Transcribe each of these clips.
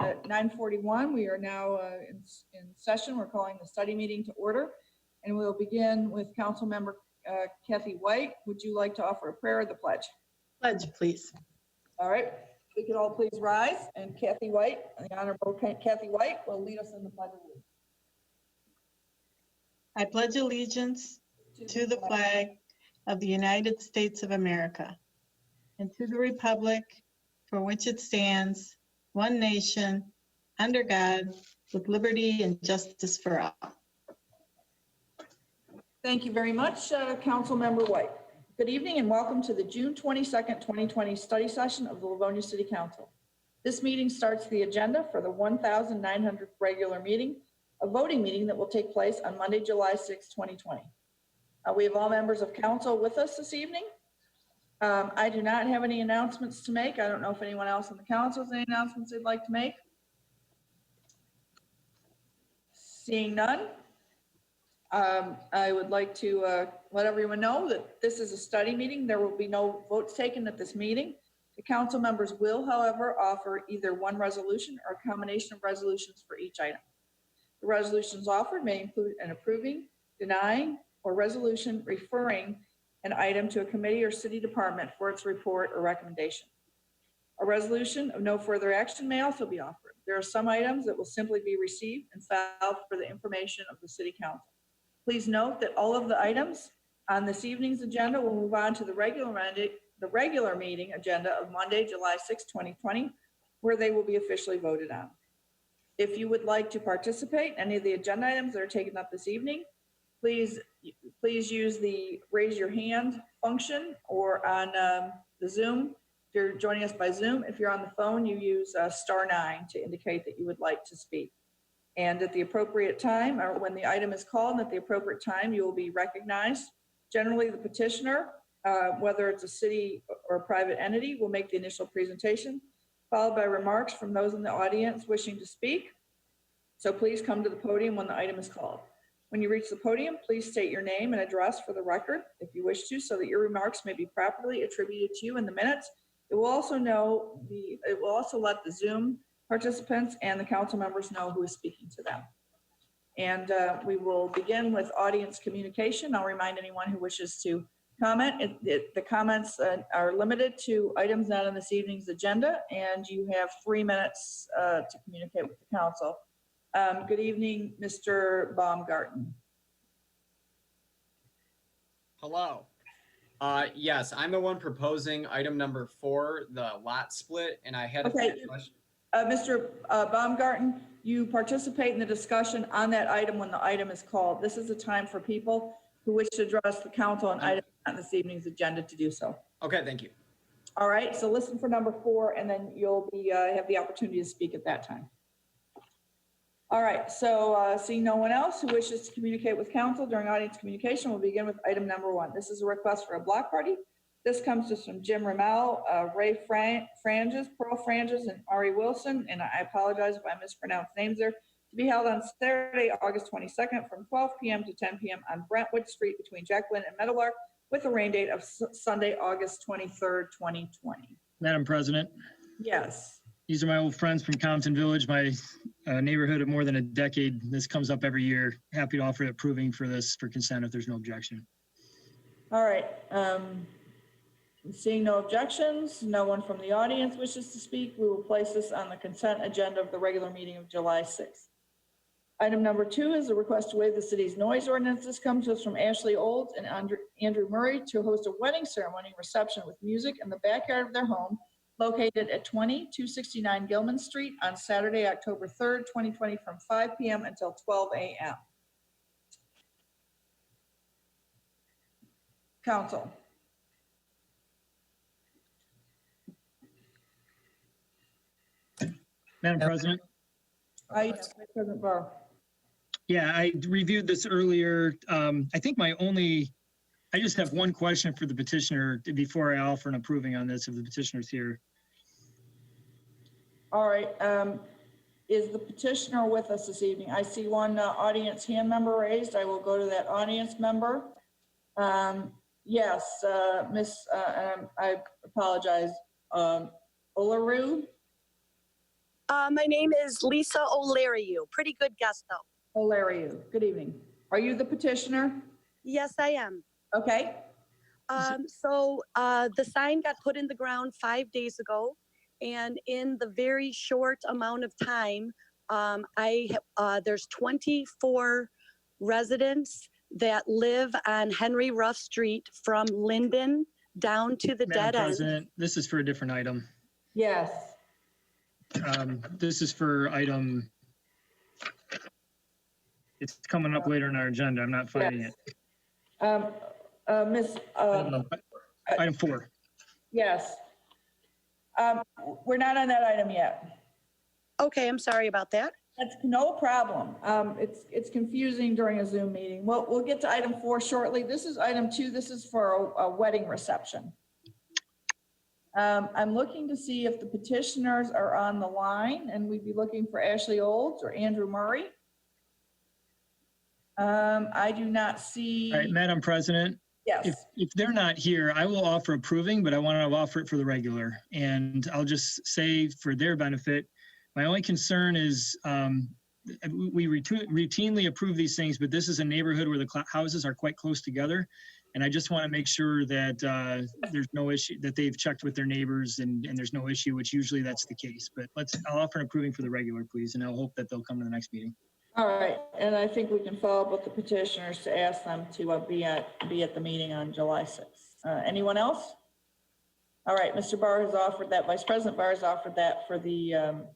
At 9:41, we are now in session. We're calling the study meeting to order, and we'll begin with Council Member Kathy White. Would you like to offer a prayer or the pledge? Pledge, please. All right, if we could all please rise, and Kathy White, the Honorable Kathy White, will lead us in the pledge of allegiance. I pledge allegiance to the flag of the United States of America and to the republic for which it stands, one nation, under God, with liberty and justice for all. Thank you very much, Council Member White. Good evening and welcome to the June 22nd, 2020 study session of the Livonia City Council. This meeting starts the agenda for the 1,900th regular meeting, a voting meeting that will take place on Monday, July 6, 2020. We have all members of council with us this evening. I do not have any announcements to make. I don't know if anyone else on the council has any announcements they'd like to make. Seeing none, I would like to let everyone know that this is a study meeting. There will be no votes taken at this meeting. The council members will, however, offer either one resolution or a combination of resolutions for each item. The resolutions offered may include an approving, denying, or resolution referring an item to a committee or city department for its report or recommendation. A resolution of no further action may also be offered. There are some items that will simply be received and filed for the information of the City Council. Please note that all of the items on this evening's agenda will move on to the regular meeting agenda of Monday, July 6, 2020, where they will be officially voted on. If you would like to participate in any of the agenda items that are taken up this evening, please use the raise your hand function or on the Zoom. If you're joining us by Zoom, if you're on the phone, you use *9 to indicate that you would like to speak. And at the appropriate time, or when the item is called and at the appropriate time, you will be recognized. Generally, the petitioner, whether it's a city or a private entity, will make the initial presentation, followed by remarks from those in the audience wishing to speak. So please come to the podium when the item is called. When you reach the podium, please state your name and address for the record, if you wish to, so that your remarks may be properly attributed to you in the minutes. It will also let the Zoom participants and the council members know who is speaking to them. And we will begin with audience communication. I'll remind anyone who wishes to comment. The comments are limited to items not on this evening's agenda, and you have 3 minutes to communicate with the council. Good evening, Mr. Baumgarten. Hello. Yes, I'm the one proposing item number 4, the lot split, and I had a few questions. Mr. Baumgarten, you participate in the discussion on that item when the item is called. This is a time for people who wish to address the council on items on this evening's agenda to do so. Okay, thank you. All right, so listen for number 4, and then you'll be have the opportunity to speak at that time. All right, so seeing no one else who wishes to communicate with council during audience communication, we'll begin with item number 1. This is a request for a block party. This comes to us from Jim Rumell, Ray Franges, Pearl Franges, and Ari Wilson, and I apologize if I mispronounced names there, to be held on Saturday, August 22nd from 12 p.m. to 10 p.m. on Brentwood Street between Jacquelyn and Meadowlark, with a rain date of Sunday, August 23rd, 2020. Madam President. Yes. These are my old friends from Compton Village, my neighborhood of more than a decade. This comes up every year. Happy to offer approving for this for consent if there's no objection. All right. Seeing no objections, no one from the audience wishes to speak, we will place this on the consent agenda of the regular meeting of July 6th. Item number 2 is a request to waive the city's noise ordinance. This comes to us from Ashley Olds and Andrew Murray to host a wedding ceremony reception with music in the backyard of their home located at 20269 Gillman Street on Saturday, October 3rd, 2020 from 5 p.m. until 12 a.m. Council. Madam President. Yes, President Barr. Yeah, I reviewed this earlier. I think I just have one question for the petitioner before I offer an approving on this if the petitioner's here. All right. Is the petitioner with us this evening? I see one audience hand member raised. I will go to that audience member. Yes, I apologize. Olaru? My name is Lisa O'Leary. Pretty good guess, though. O'Leary, good evening. Are you the petitioner? Yes, I am. Okay, The sign got put in the ground 5 days ago, and in the very short amount of time, there's 24 residents that live on Henry Ruff Street from Linden down to the Madam dead end. President, this is for a different item. yes. This is for item, it's coming up later in our agenda. I'm not finding Yes. it. Miss, Item 4. yes. We're not on that item yet. Okay, I'm sorry about that. That's no problem. It's confusing during a Zoom meeting. We'll get to item 4 shortly. This is item 2. This is for a wedding reception. I'm looking to see if the petitioners are on the line, and we'd be looking for Ashley Olds or Andrew Murray. I do not see. All right, Madam President, Yes. if they're not here, I will offer approving, but I want to offer it for the regular. And I'll just say for their benefit, my only concern is we routinely approve these things, but this is a neighborhood where the houses are quite close together. And I just want to make sure that there's no issue, that they've checked with their neighbors and there's no issue, which usually that's the case. But I'll offer an approving for the regular, please, and I'll hope that they'll come to the next meeting. All right, and I think we can follow up with the petitioners to ask them to be at the meeting on July 6th. Anyone else? All right, Mr. Barr has offered that, Vice President Barr has offered that for an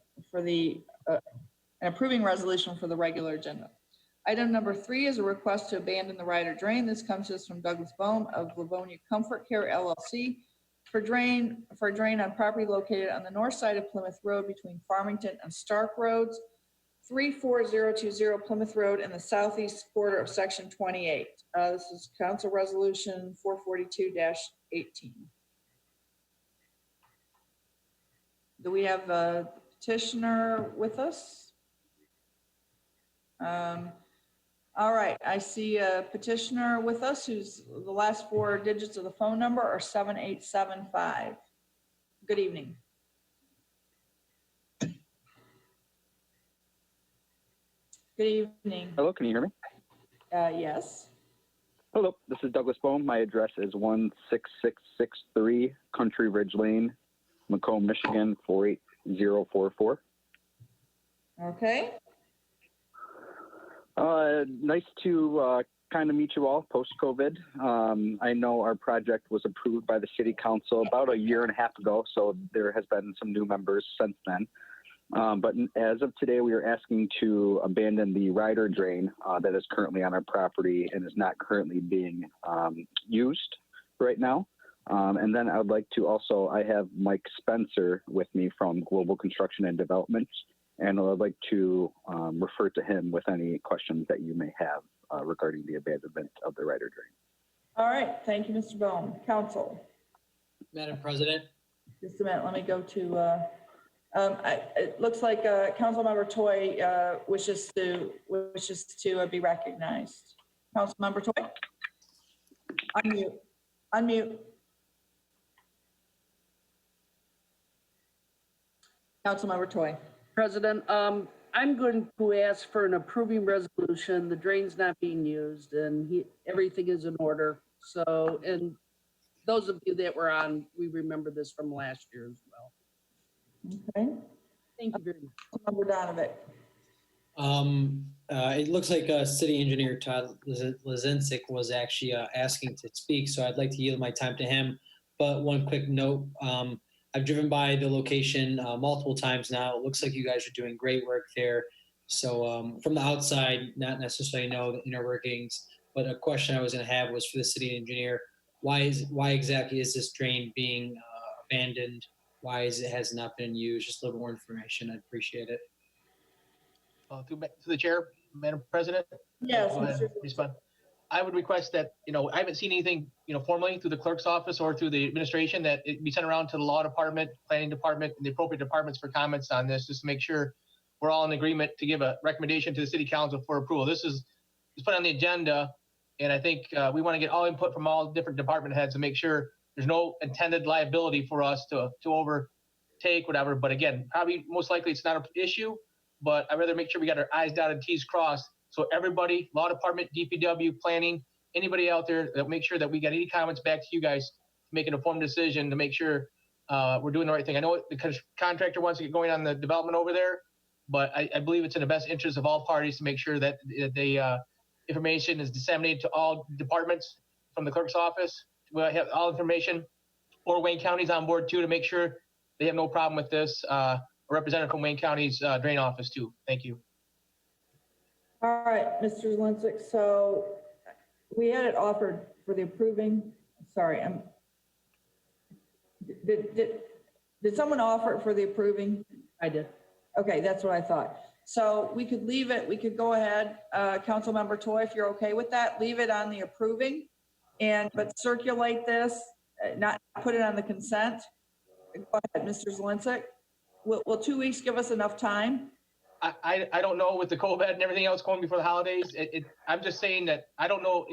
approving resolution for the regular agenda. Item number 3 is a request to abandon the Ryder Drain. This comes to us from Douglas Boehm of Livonia Comfort Care, LLC, for a drain on property located on the north side of Plymouth Road between Farmington and Stark Roads, 34020 Plymouth Road in the southeast quarter of Section 28. This is Council Resolution 442-18. Do we have a petitioner with us? All right, I see a petitioner with us who's the last 4 digits of the phone number are 7875. Good evening. Good evening. Hello, can you hear me? Yes. Hello, this is Douglas Boehm. My address is 16663 Country Ridge Lane, Macomb, Michigan, 48044. Okay. Nice to kind of meet you all post-COVID. I know our project was approved by the City Council about a year and a half ago, so there has been some new members since then. But as of today, we are asking to abandon the Ryder Drain that is currently on our property and is not currently being used right now. And then I would like to also, I have Mike Spencer with me from Global Construction and Development, and I would like to refer to him with any questions that you may have regarding the abandonment of the Ryder Drain. All right. Thank you, Mr. Boehm. Council. Madam President. Just a minute. Let me go to, it looks like Councilmember Toy wishes to be recognized. Councilmember Toy? Unmute. Unmute. Councilmember Toy. President, I'm going to ask for an approving resolution. The drain's not being used and everything is in order. So, and those of you that were on, we remember this from last year as well. Okay. Thank you very much. Councilmember Donovan. It looks like City Engineer Todd Lazinsick was actually asking to speak, so I'd like to yield my time to him. But one quick note, I've driven by the location multiple times now. It looks like you guys are doing great work there. So from the outside, not necessarily know the inner workings, but a question I was going to have was for the city engineer. Why exactly is this drain being abandoned? Why has not been used? Just a little more information. I'd appreciate it. To the chair, Madam President. Yes. Go ahead, respond. I would request that, I haven't seen anything, formally through the clerk's office or through the administration that it be sent around to the law department, planning department, and the appropriate departments for comments on this, just to make sure we're all in agreement to give a recommendation to the city council for approval. This is put on the agenda, and I think we want to get all input from all different department heads to make sure there's no intended liability for us to take, whatever. But again, probably most likely it's not an issue, but I'd rather make sure we got our I's dotted and T's crossed. So everybody, law department, DPW, planning, anybody out there, that make sure that we got any comments back to you guys, make an informed decision to make sure we're doing the right thing. I know the contractor wants to get going on the development over there, but I believe it's in the best interest of all parties to make sure that the information is disseminated to all departments from the clerk's office. We'll have all information, or Wayne County's on board too, to make sure they have no problem with this. A representative from Wayne County's drain office too. Thank you. All right, Mr. Zalinsik, so we had it offered for the approving, sorry, did someone offer it for the approving? I did. Okay, that's what I thought. So we could leave it, we could go ahead, Councilmember Toy, if you're okay with that, leave it on the approving, but circulate this, not put it on the consent. Go ahead, Mr. Zalinsik. Will 2 weeks give us enough time? I don't know with the COVID and everything else going before the holidays. I'm just saying that I don't know.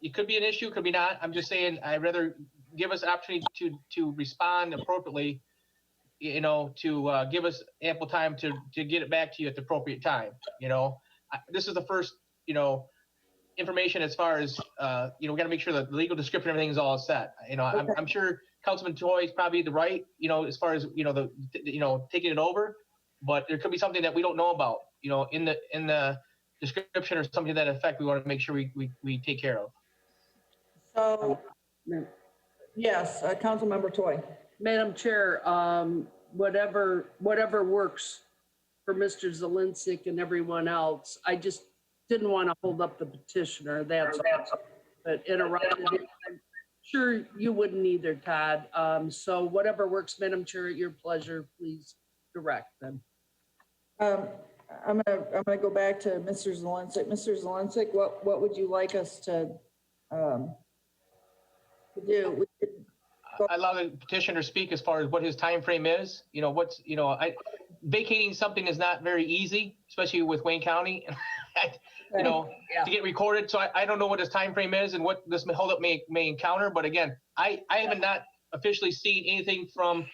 It could be an issue, could be not. I'm just saying I'd rather give us an opportunity to respond appropriately, you know, to give us ample time to get it back to you at the appropriate time. You know, this is the first, you know, information as far as, you know, we got to make sure that the legal description, everything is all set. You know, Okay. I'm sure Councilman Toy is probably the right, you know, as far as, you know, taking it over. But there could be something that we don't know about, you know, in the description or something to that effect. We want to make sure we take care of. So, yes, Councilmember Toy. Madam Chair, whatever works for Mr. Zalinsik and everyone else, I just didn't want to hold up the petitioner, that's all. But interrupted him. I'm sure you wouldn't either, Todd. So whatever works, Madam Chair, at your pleasure, please direct them. I'm gonna go back to Mr. Zalinsik. Mr. Zalinsik, what would you like us to do? We could go- I allow the petitioner to speak as far as what his time frame is. You know, vacating something is not very easy, especially with Wayne County. You know, to get recorded. So I don't know what his time frame is and what this holdup may encounter. But again, I haven't not officially seen anything from,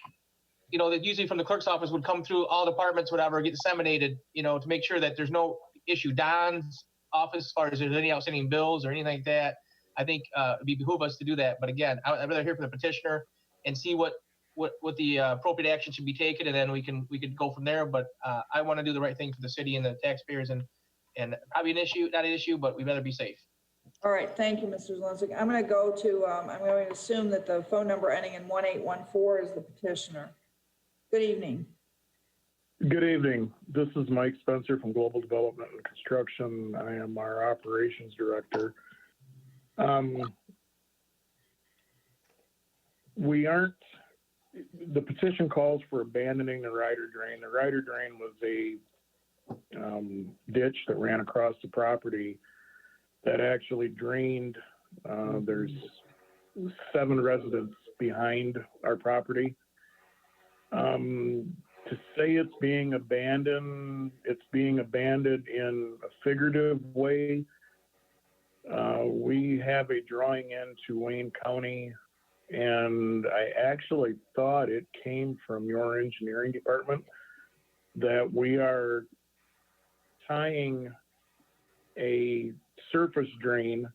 you know, that usually from the clerk's office would come through all departments, whatever, get disseminated, you know, to make sure that there's no issue. Don's office, as far as there's any outstanding bills or anything like that, I think it'd behoove us to do that. But again, I'd rather hear from the petitioner and see what the appropriate action should be taken, and then we could go from there. But I want to do the right thing for the city and the taxpayers, and probably not an issue, but we'd rather be safe. All right, thank you, Mr. Zalinsik. I'm gonna go to, I'm going to assume that the phone number ending in 1814 is the petitioner. Good evening. Good evening. This is Mike Spencer from Global Development and Construction. I am our operations director. The petition calls for abandoning the Ryder Drain. The Ryder Drain was a ditch that ran across the property that actually drained. There's 7 residents behind our property. To say it's being abandoned in a figurative way. We have a drawing into Wayne County, and I actually thought it came from your engineering department, that we are tying a surface drain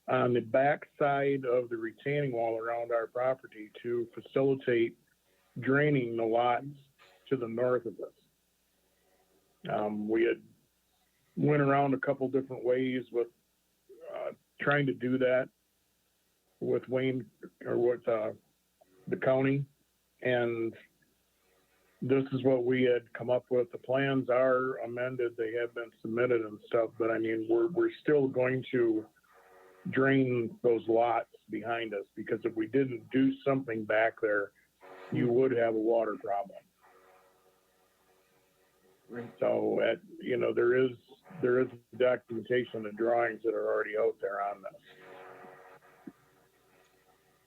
on the back side of the retaining wall around our property to facilitate draining the lots to the north of us. We had went around a couple different ways with trying to do that with Wayne or with the county, and this is what we had come up with. The plans are amended; they have been submitted and stuff. But I mean, we're still going to drain those lots behind us, because if we didn't do something back there, you would have a water problem. Right. So, you know, there is documentation and drawings that are already out there on this.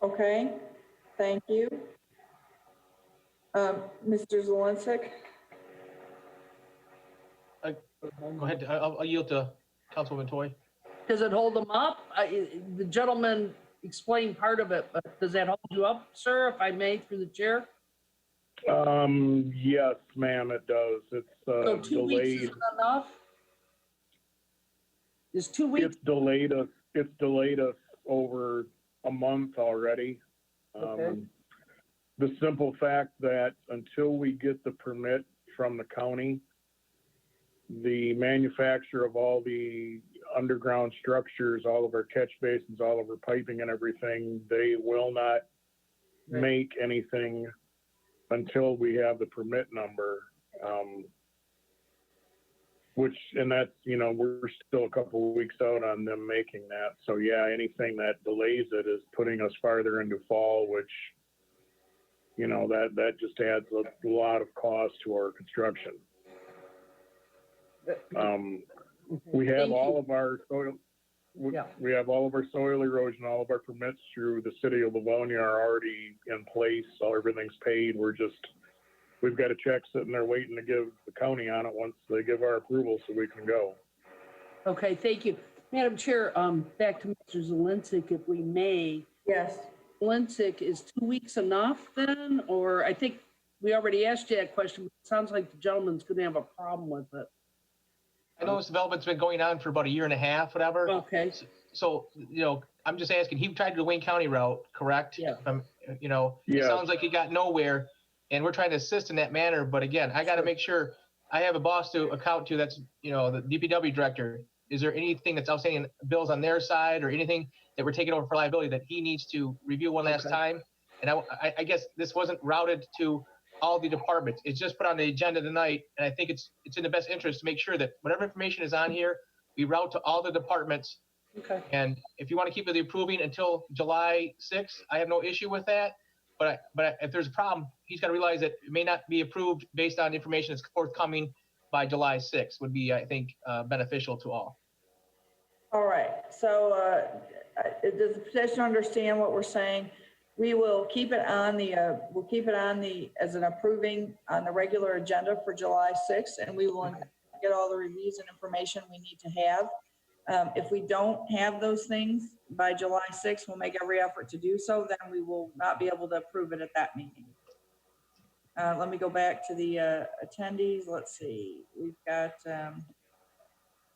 Okay, thank you. Mr. Zalinsik? Go ahead. I'll yield to Councilwoman Toy. Does it hold them up? The gentleman explained part of it, but does that hold you up, sir, if I may, through the chair? Yes, ma'am, it does. It's So 2 weeks delayed. isn't enough? Is 2 weeks? It's delayed us over a month already. Okay. The simple fact that until we get the permit from the county, the manufacturer of all the underground structures, all of our catch basins, all of our piping and everything, they will not make anything until we have the permit number. And that's, we're still a couple of weeks out on them making that. So yeah, anything that delays it is putting us farther into fall, which, that just adds a lot of cost to our construction. We have all of our soil, we have all of our soil erosion, all of our permits through the city of Livonia are already in place. So everything's paid. We've got a check sitting there waiting to give the county on it once they give our approval so we can go. Okay, thank you. Madam Chair, back to Mr. Zelinsik, if we may. Yes. Zelinsik, is 2 weeks enough then? Or I think we already asked you that question. But it sounds like the gentleman's going to have a problem with it. I know this development's been going on for about a year and a half, whatever. Okay. So, I'm just asking, he tried the Wayne County route, correct? Yeah. It sounds like he got nowhere, and we're trying to assist in that manner. But again, I got to make sure I have a boss to account to. That's, the DPW director. Is there anything that's outstanding bills on their side or anything that we're taking over for liability that he needs to review one last time? And I guess this wasn't routed to all the departments. It's just put on the agenda tonight. And I think it's in the best interest to make sure that whatever information is on here, we route to all the departments. Okay. And if you want to keep the approving until July 6th, I have no issue with that. But if there's a problem, he's got to realize that it may not be approved based on information that's forthcoming by July 6th would be, I think, beneficial to all. All right, so does the petitioner understand what we're saying? We will keep it on as an approving on the regular agenda for July 6th, and we will get all the reviews and information we need to have. If we don't have those things by July 6th, we'll make every effort to do so, then we will not be able to approve it at that meeting. Let me go back to the attendees. Let's see, we've got,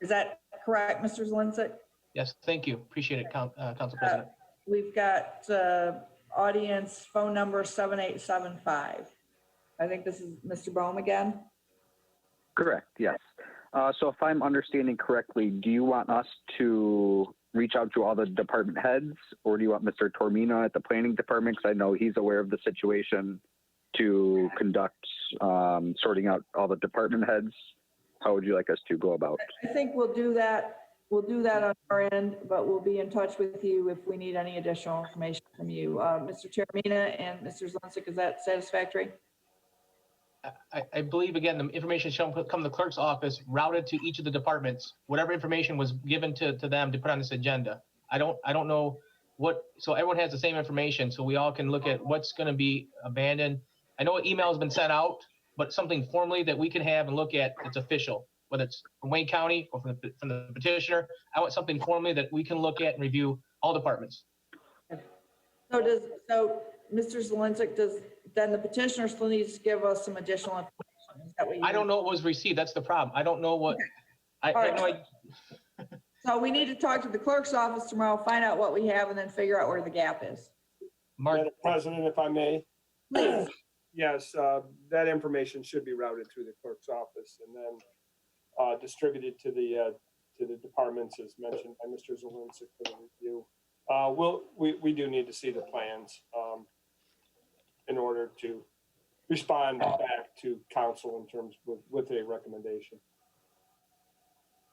is that correct, Mr. Zelinsik? Yes, thank you. Appreciate it, Council President. We've got audience phone number 7875. I think this is Mr. Boehm again. Correct, yes. So if I'm understanding correctly, do you want us to reach out to all the department heads, or do you want Mr. Tormina at the planning department, because I know he's aware of the situation, to conduct sorting out all the department heads? How would you like us to go about? I think we'll do that. We'll do that on our end, but we'll be in touch with you if we need any additional information from you. Mr. Tormina and Mr. Zelinsik, is that satisfactory? I believe, again, the information shall come to the clerk's office, routed to each of the departments, whatever information was given to them to put on this agenda. I don't know so everyone has the same information, so we all can look at what's going to be abandoned. I know an email has been sent out, but something formally that we can have and look at that's official, whether it's from Wayne County or from the petitioner. I want something formally that we can look at and review all departments. So Mr. Zelinsik, then the petitioner still needs to give us some additional information? Is that what you I don't know what was received. That's the problem. I don't know what. Okay. So we need to talk to the clerk's office tomorrow, find out what we have, and then figure out where the gap is. Madam President, if I may. Please. Yes, that information should be routed through the clerk's office and then distributed to the departments as mentioned by Mr. Zelinsik for the review. We do need to see the plans in order to respond back to council in terms with a recommendation.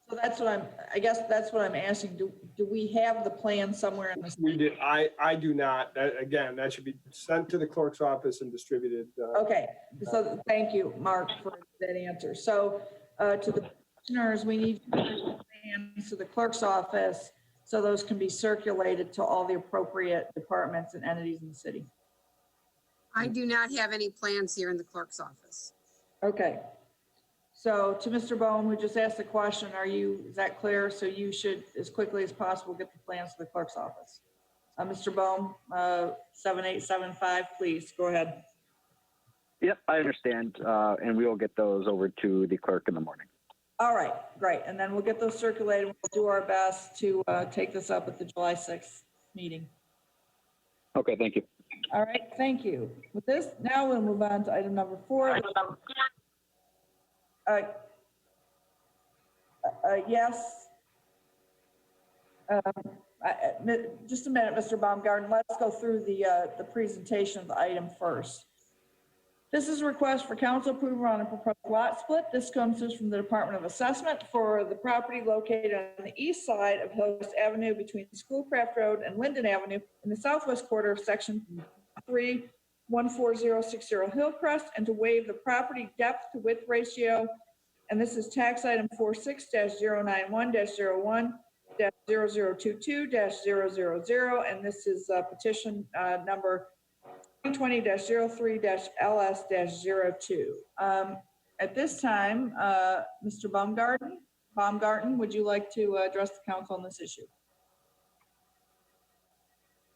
So that's what I guess that's what I'm asking. Do we have the plan somewhere in the? We did. I do not. Again, that should be sent to the clerk's office and distributed. Okay. So thank you, Mark, for that answer. So to the petitioners, we need plans to the clerk's office so those can be circulated to all the appropriate departments and entities in the city. I do not have any plans here in the clerk's office. Okay. So to Mr. Boehm, who just asked the question, is that clear? So you should, as quickly as possible, get the plans to the clerk's office. Mr. Boehm, 7875, please go ahead. Yep, I understand. And we will get those over to the clerk in the morning. All right, great. And then we'll get those circulated. We'll do our best to take this up at the July 6th meeting. Okay, thank you. All right, thank you. With this, now we'll move on to item number 4. Yes. Just a minute, Mr. Baumgarten. Let's go through the presentation of the item first. This is a request for council approval on a proposed lot split. This comes to us from the Department of Assessment for the property located on the east side of Hillcrest Avenue between Schoolcraft Road and Linden Avenue in the southwest quarter of Section 3-14060 Hillcrest, and to waive the property depth to width ratio. And this is tax item 46-091-01-0022-000, and this is petition number 2020-03-LS-02. At this time, Mr. Baumgarten, would you like to address the council on this issue?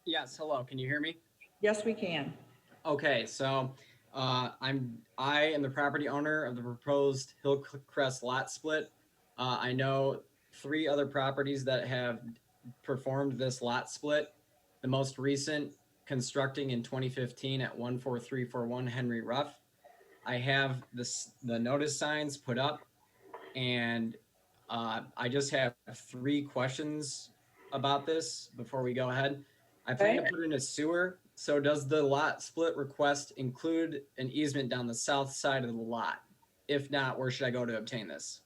Yes, hello, can you hear me? Yes, we can. Okay, so I am the property owner of the proposed Hillcrest lot split. I know 3 other properties that have performed this lot split. The most recent constructing in 2015 at 14341 Henry Ruff. I have the notice signs put up, and I just have 3 questions about this before we go ahead. I plan to put in a sewer. So does the lot split request include an easement down the south side of the lot? If not, where should I go to obtain this?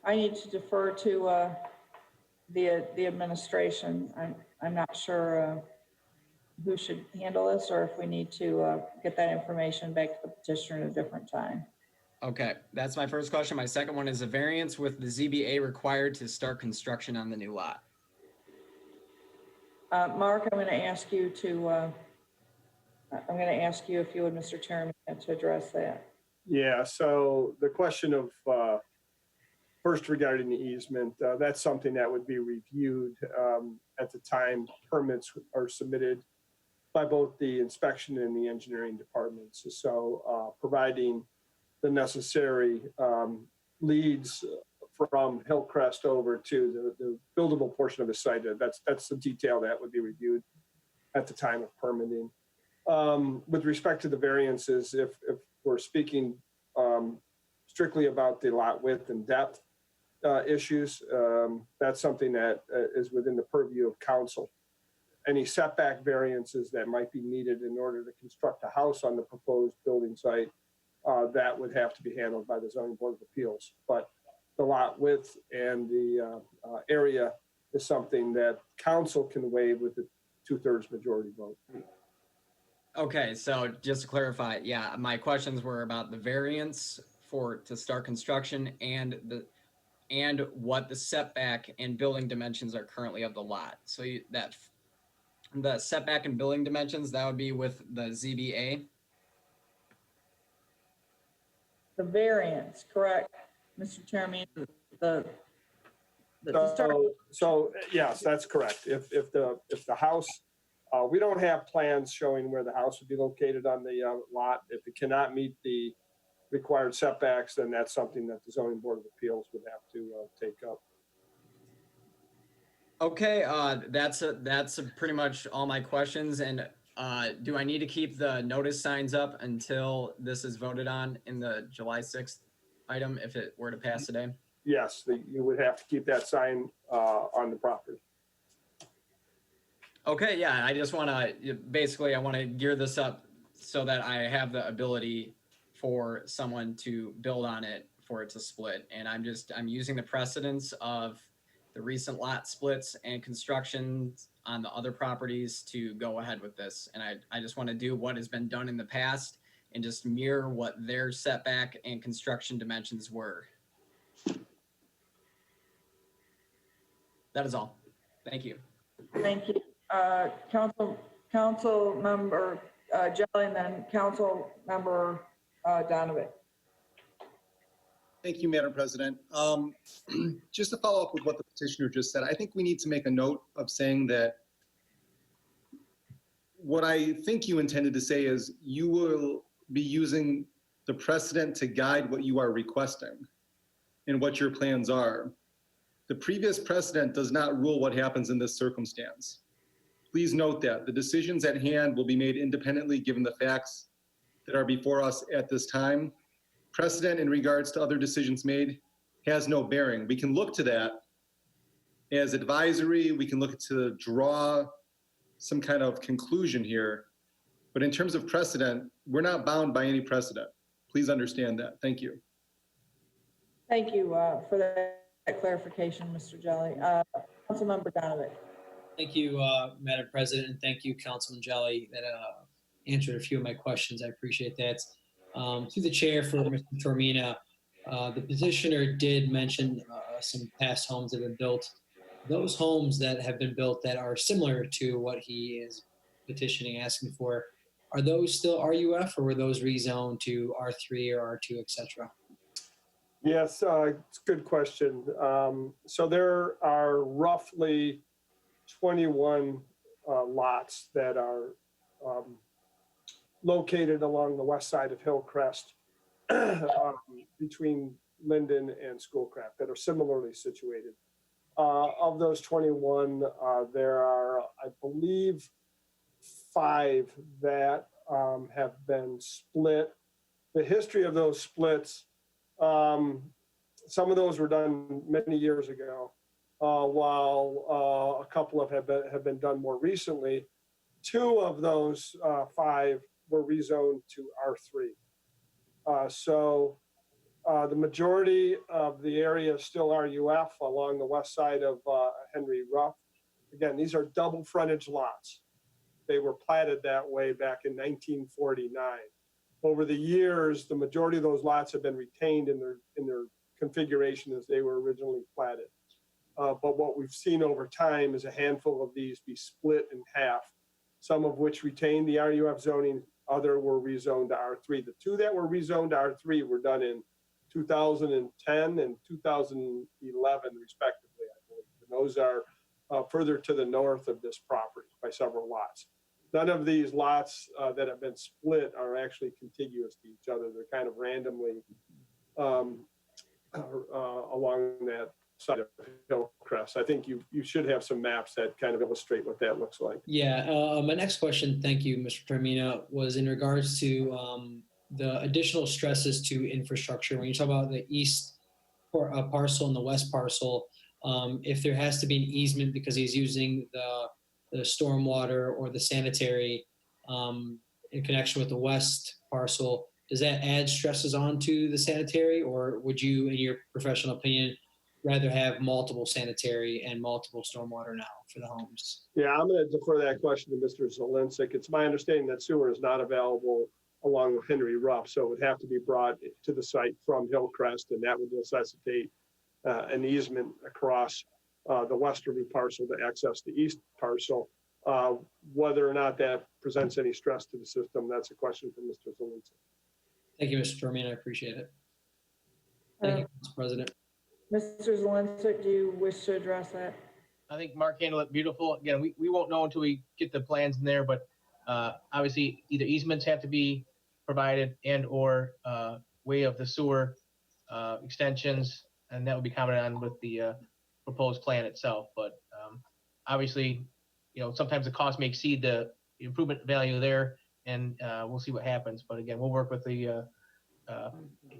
I need to defer to the administration. I'm not sure who should handle this, or if we need to get that information back to the petitioner at a different time. Okay, that's my first question. My second one is a variance with the ZBA required to start construction on the new lot. Mark, I'm going to ask you if you would, Mr. Chairman, to address that. Yeah, so the question of first regarding the easement, that's something that would be reviewed at the time permits are submitted by both the inspection and the engineering departments. So providing the necessary leads from Hillcrest over to the buildable portion of the site, that's the detail that would be reviewed at the time of permitting. With respect to the variances, if we're speaking strictly about the lot width and depth issues, that's something that is within the purview of council. Any setback variances that might be needed in order to construct a house on the proposed building site, that would have to be handled by the Zoning Board of Appeals. But the lot width and the area is something that council can waive with the 2/3 majority vote. Okay, so just to clarify, yeah, my questions were about the variance to start construction and what the setback and building dimensions are currently of the lot. So the setback and building dimensions, that would be with the ZBA. The variance, correct, Mr. Chairman? So yes, that's correct. If the house, we don't have plans showing where the house would be located on the lot. If it cannot meet the required setbacks, then that's something that the Zoning Board of Appeals would have to take up. Okay, that's pretty much all my questions. And do I need to keep the notice signs up until this is voted on in the July 6th item if it were to pass today? Yes, you would have to keep that sign on the property. Okay, yeah, I just want to, basically, I want to gear this up so that I have the ability for someone to build on it for it to split. And I'm using the precedence of the recent lot splits and construction on the other properties to go ahead with this. And I just want to do what has been done in the past and just mirror what their setback and construction dimensions were. That is all. Thank you. Thank you. Council member Jacquelyn, then Council member Donovan. Thank you, Madam President. Just to follow up with what the petitioner just said, I think we need to make a note of saying that what I think you intended to say is you will be using the precedent to guide what you are requesting and what your plans are. The previous precedent does not rule what happens in this circumstance. Please note that the decisions at hand will be made independently given the facts that are before us at this time. Precedent in regards to other decisions made has no bearing. We can look to that as advisory. We can look to draw some kind of conclusion here. But in terms of precedent, we're not bound by any precedent. Please understand that. Thank you. Thank you for that clarification, Mr. Jelly. Councilmember Donovan. Thank you, Madam President, and thank you, Councilman Jelly, that answered a few of my questions. I appreciate that. To the chair for Mr. Tormina, the petitioner did mention some past homes that have been built. Those homes that have been built that are similar to what he is petitioning, asking for, are those still RUF or were those rezoned to R3 or R2, et cetera? Yes, it's a good question. So there are roughly 21 lots that are located along the west side of Hillcrest between Linden and Schoolcraft that are similarly situated. Of those 21, there are, I believe, 5 that have been split. The history of those splits, some of those were done many years ago, while a couple of have been done more recently. 2 of those 5 were rezoned to R3. So the majority of the area is still RUF along the west side of Henry Ruff. Again, these are double frontage lots. They were platted that way back in 1949. Over the years, the majority of those lots have been retained in their configuration as they were originally platted. But what we've seen over time is a handful of these be split in half, some of which retained the RUF zoning, other were rezoned to R3. The 2 that were rezoned to R3 were done in 2010 and 2011, respectively, I believe. And those are further to the north of this property by several lots. None of these lots that have been split are actually contiguous to each other. They're kind of randomly along that side of Hillcrest. I think you should have some maps that kind of illustrate what that looks like. Yeah, my next question, thank you, Mr. Termina, was in regards to the additional stresses to infrastructure. When you talk about the east parcel and the west parcel, if there has to be an easement because he's using the stormwater or the sanitary in connection with the west parcel, does that add stresses onto the sanitary, or would you, in your professional opinion, rather have multiple sanitary and multiple stormwater now for the homes? Yeah, I'm going to defer that question to Mr. Zelinsik. It's my understanding that sewer is not available along with Henry Ruff, so it would have to be brought to the site from Hillcrest, and that would necessitate an easement across the westerly parcel to access the east parcel. Whether or not that presents any stress to the system, that's a question for Mr. Zelinsik. Thank you, Mr. Termina. I appreciate it. Thank you, Mr. President. Mr. Zelinsik, do you wish to address that? I think Mark handled it beautiful. Again, we won't know until we get the plans in there, but obviously either easements have to be provided and or way of the sewer extensions, and that will be commented on with the proposed plan itself. But obviously, sometimes the cost may exceed the improvement value there, and we'll see what happens. But again, we'll work with the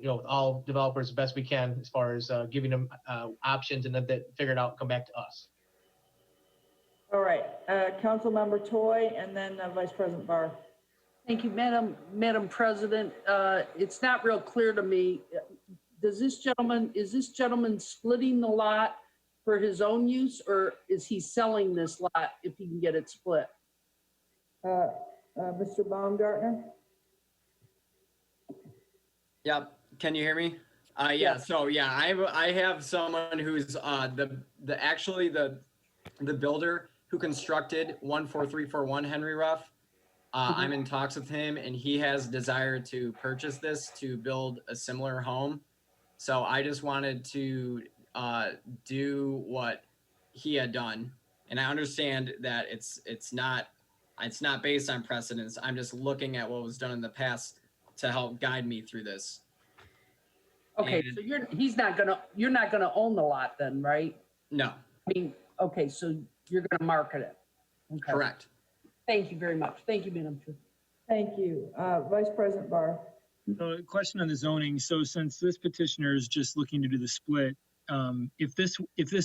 with all developers the best we can as far as giving them options, and then they figure it out and come back to us. All right, Councilmember Toy, and then Vice President Barr. Thank you, Madam President. It's not real clear to me. Is this gentleman splitting the lot for his own use, or is he selling this lot if he can get it split? Mr. Baumgartner? Yep. Can you hear me? Yeah. So yeah, I have someone who's actually the builder who constructed 14341 Henry Ruff. I'm in talks with him, and he has desire to purchase this to build a similar home. So I just wanted to do what he had done, and I understand that it's not It's not based on precedence. I'm just looking at what was done in the past to help guide me through this. Okay, And- so you're not gonna own the lot then, right? No, I mean, okay, so you're gonna market it. Okay. correct. Thank you very much. Thank you, Madam Chair. Thank you. Vice President Barr. So a question on the zoning. So since this petitioner is just looking to do the split, if this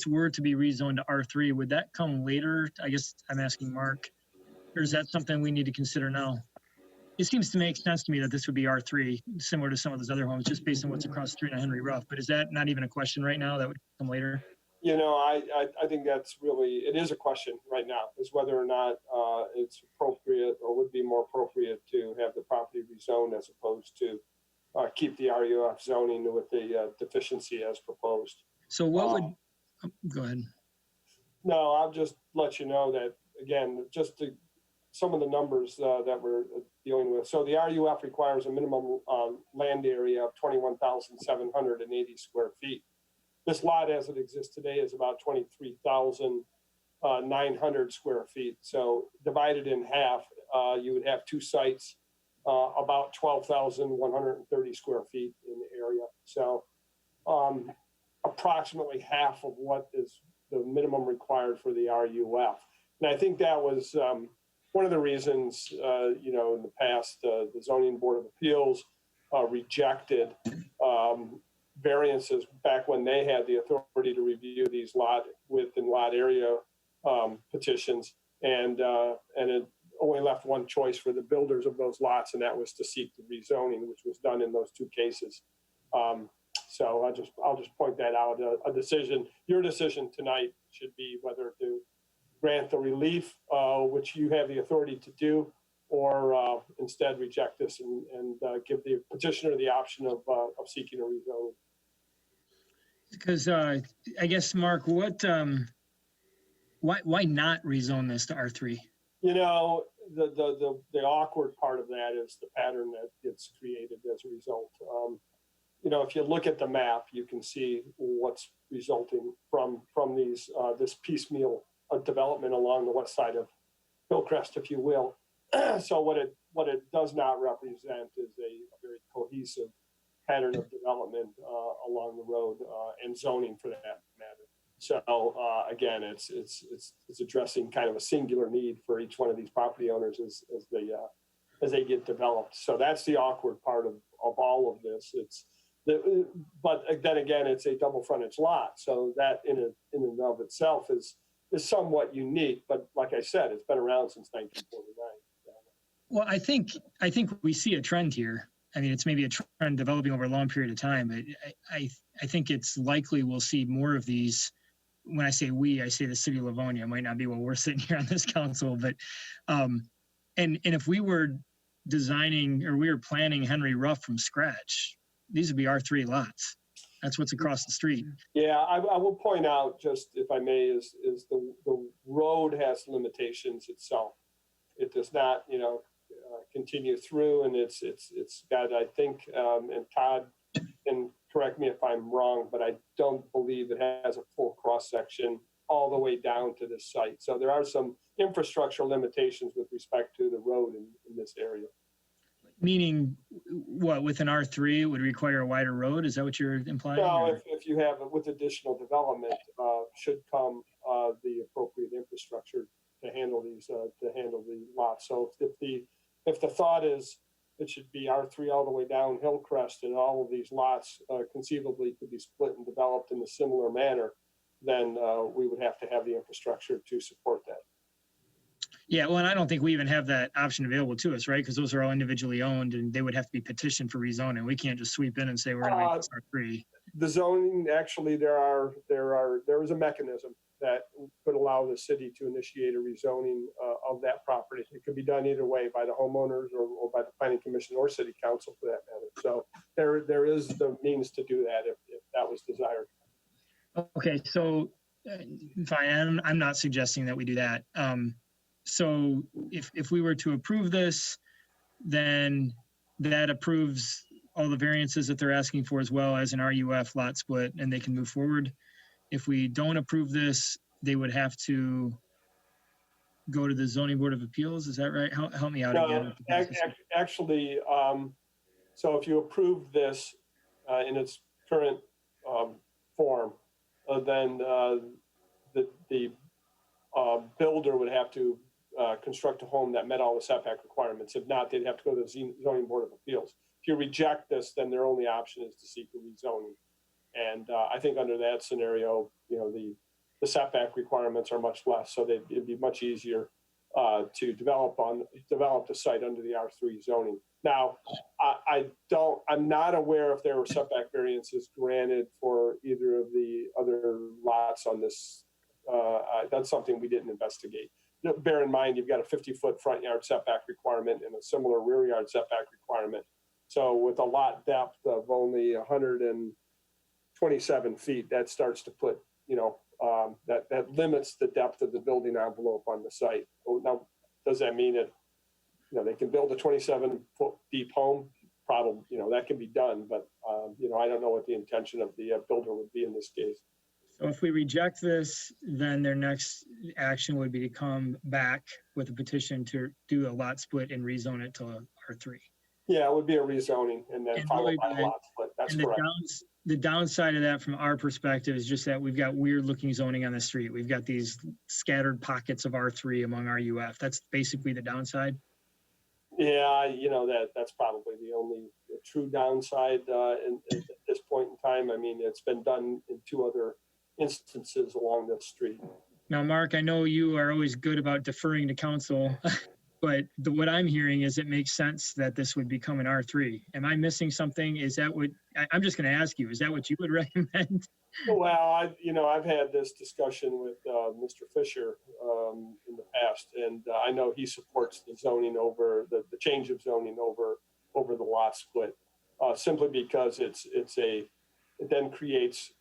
were to be rezoned to R3, would that come later? I guess I'm asking Mark, or is that something we need to consider now? It seems to make sense to me that this would be R3, similar to some of those other homes, just based on what's across the street on Henry Ruff. But is that not even a question right now? That would come later? You know, I think that's really, it is a question right now, is whether or not it's appropriate or would be more appropriate to have the property rezoned as opposed to keep the RUF zoning with the deficiency as proposed. So what would, go ahead. No, I'll just let you know that, again, just to, some of the numbers that we're dealing with. So the RUF requires a minimum land area of 21,780 square feet. This lot as it exists today is about 23,900 square feet. So divided in half, you would have two sites, about 12,130 square feet in the area. So approximately half of what is the minimum required for the RUF. And I think that was one of the reasons, you know, in the past, the Zoning Board of Appeals rejected variances back when they had the authority to review these lot width and lot area petitions, and it only left one choice for the builders of those lots, and that was to seek the rezoning, which was done in those two cases. So I'll just point that out. A decision, your decision tonight should be whether to grant the relief, which you have the authority to do, or instead reject this and give the petitioner the option of seeking a rezoning. Because I guess, Mark, what, why not rezone this to R3? You know, the awkward part of that is the pattern that gets created as a result. You know, if you look at the map, you can see what's resulting from these this piecemeal development along the west side of Hillcrest, if you will. So what it does not represent is a very cohesive pattern of development along the road and zoning for that matter. So again, it's addressing kind of a singular need for each one of these property owners as they get developed. So that's the awkward part of all of this. But then again, it's a double frontage lot, so that in and of itself is somewhat unique. But like I said, it's been around since 1949. Well, I think we see a trend here. I mean, it's maybe a trend developing over a long period of time, but I think it's likely we'll see more of these. When I say we, I say the city of Livonia. It might not be while we're sitting here on this council, but and if we were designing or we were planning Henry Ruff from scratch, these would be R3 lots. That's what's across the street. Yeah, I will point out, just if I may, is the road has limitations itself. It does not, you know, continue through, and it's got, I think, and Todd can correct me if I'm wrong, but I don't believe it has a full cross section all the way down to this site. So there are some infrastructure limitations with respect to the road in this area. Meaning, what, with an R3, it would require a wider road? Is that what you're implying? No, if you have, with additional development, should come the appropriate infrastructure to handle these, to handle the lots. So if the thought is it should be R3 all the way down Hillcrest, and all of these lots conceivably could be split and developed in a similar manner, then we would have to have the infrastructure to support that. Yeah, well, and I don't think we even have that option available to us, right? Because those are all individually owned, and they would have to be petitioned for rezoning. We can't just sweep in and say we're going to make this R3. The zoning, actually, there is a mechanism that could allow the city to initiate a rezoning of that property. It could be done either way, by the homeowners or by the planning commission or city council for that matter. So there is the means to do that if that was desired. Okay, so fine, I'm not suggesting that we do that. So if we were to approve this, then that approves all the variances that they're asking for, as well as an RUF lot split, and they can move forward. If we don't approve this, they would have to go to the zoning board of appeals. Is that right? Help me out again. No, actually, so if you approve this in its current form, then the builder would have to construct a home that met all the setback requirements. If not, they'd have to go to the zoning board of appeals. If you reject this, then their only option is to seek a rezoning. And I think under that scenario, you know, the setback requirements are much less, so it'd be much easier to develop the site under the R3 zoning. Now, I'm not aware if there were setback variances granted for either of the other lots on this. That's something we didn't investigate. Bear in mind, you've got a 50-foot front yard setback requirement and a similar rear yard setback requirement. So with a lot depth of only 127 feet, that starts to put, you know, that limits the depth of the building envelope on the site. Now, does that mean that, you know, they can build a 27-foot deep home? Probably, you know, that can be done, but, you know, I don't know what the intention of the builder would be in this case. So if we reject this, then their next action would be to come back with a petition to do a lot split and rezone it to R3. Yeah, it would be a rezoning and then followed by a lot split. That's correct. The downside of that from our perspective is just that we've got weird looking zoning on the street. We've got these scattered pockets of R3 among our UF. That's basically the downside. Yeah, you know, that's probably the only true downside at this point in time. I mean, it's been done in 2 other instances along the street. Now, Mark, I know you are always good about deferring to council, but what I'm hearing is it makes sense that this would become an R3. Am I missing something? Is that what, I'm just going to ask you, is that what you would recommend? Well, I've had this discussion with Mr. Fisher in the past, and I know he supports the zoning over, the change of zoning over the lot split, simply because it then creates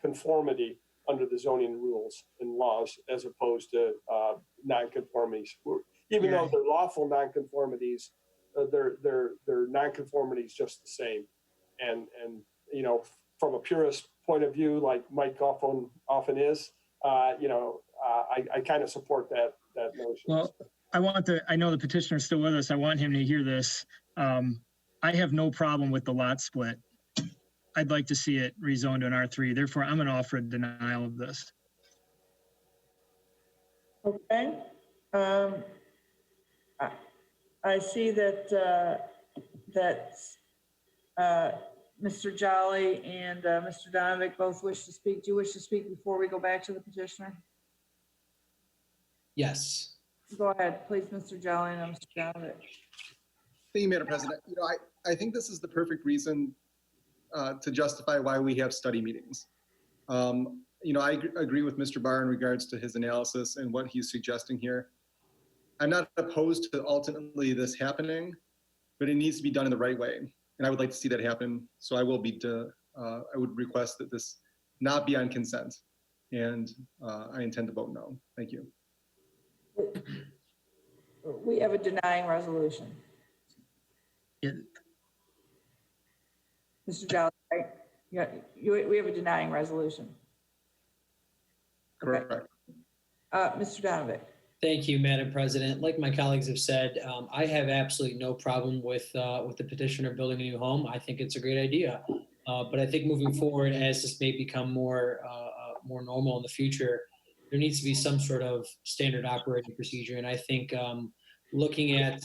conformity under the zoning rules and laws as opposed to nonconformities. Even though they're lawful nonconformities, they're nonconformities just the same. And you know, from a purist point of view, like Mike often is, you know, I kind of support that notion. Well, I know the petitioner's still with us. I want him to hear this. I have no problem with the lot split. I'd like to see it rezoned to an R3. Therefore, I'm going to offer a denial of this. Okay. I see that Mr. Jolly and Mr. Donovic both wish to speak. Do you wish to speak before we go back to the petitioner? Yes. Go ahead, please, Mr. Jolly and Mr. Donovic. Thank you, Madam President. You know, I think this is the perfect reason to justify why we have study meetings. You know, I agree with Mr. Barr in regards to his analysis and what he's suggesting here. I'm not opposed to ultimately this happening, but it needs to be done in the right way. And I would like to see that happen. So I would request that this not be on consent. And I intend to vote no. Thank you. We have a denying resolution. Yeah. Mr. Jolly, right? Yeah, we have a denying resolution. Okay. Correct. Mr. Donovic. Thank you, Madam President. Like my colleagues have said, I have absolutely no problem with the petitioner building a new home. I think it's a great idea. But I think moving forward, as this may become more normal in the future, there needs to be some sort of standard operating procedure. And I think looking at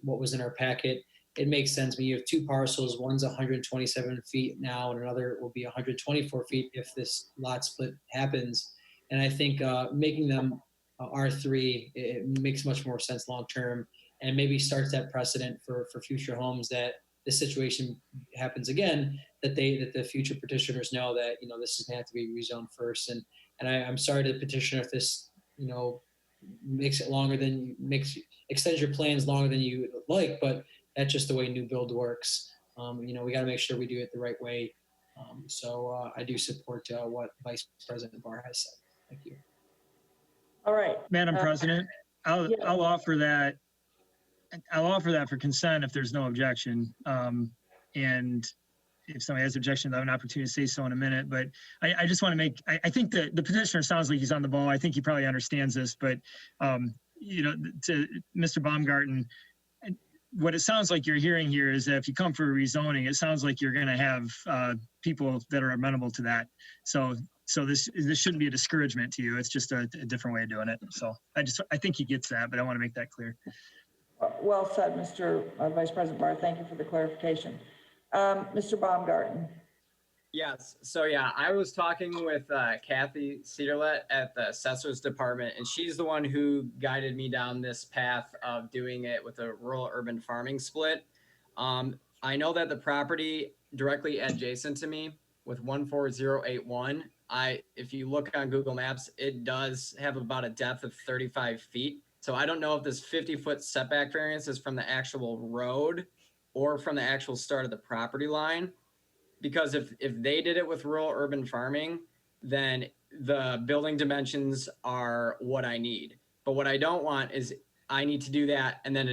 what was in our packet, it makes sense. When you have 2 parcels, one's 127 feet now, and another will be 124 feet if this lot split happens. And I think making them R3, it makes much more sense long-term, and maybe starts that precedent for future homes that this situation happens again, that the future petitioners know that, you know, this is going to have to be rezoned first. And I'm sorry to the petitioner if this, you know, extends your plans longer than you like, but that's just the way new build works. You know, we got to make sure we do it the right way. So I do support what Vice President Barr has said. Thank you. All right. Madam President, I'll offer that. I'll offer that for consent if there's no objection. And if somebody has objection, I'll have an opportunity to say so in a minute. But I just want to make, I think the petitioner sounds like he's on the ball. I think he probably understands this, but, you know, to Mr. Baumgarten, what it sounds like you're hearing here is that if you come for rezoning, it sounds like you're going to have people that are amenable to that. So this shouldn't be a discouragement to you. It's just a different way of doing it. So I think he gets that, but I want to make that clear. Well said, Mr. Vice President Barr. Thank you for the clarification. Mr. Baumgarten. Yes. So yeah, I was talking with Kathy Cedarlet at the Assessor's Department, and she's the one who guided me down this path of doing it with a rural urban farming split. I know that the property directly adjacent to me with 14081, if you look on Google Maps, it does have about a depth of 35 feet. So I don't know if this 50-foot setback variance is from the actual road or from the actual start of the property line. Because if they did it with rural urban farming, then the building dimensions are what I need. But what I don't want is I need to do that and then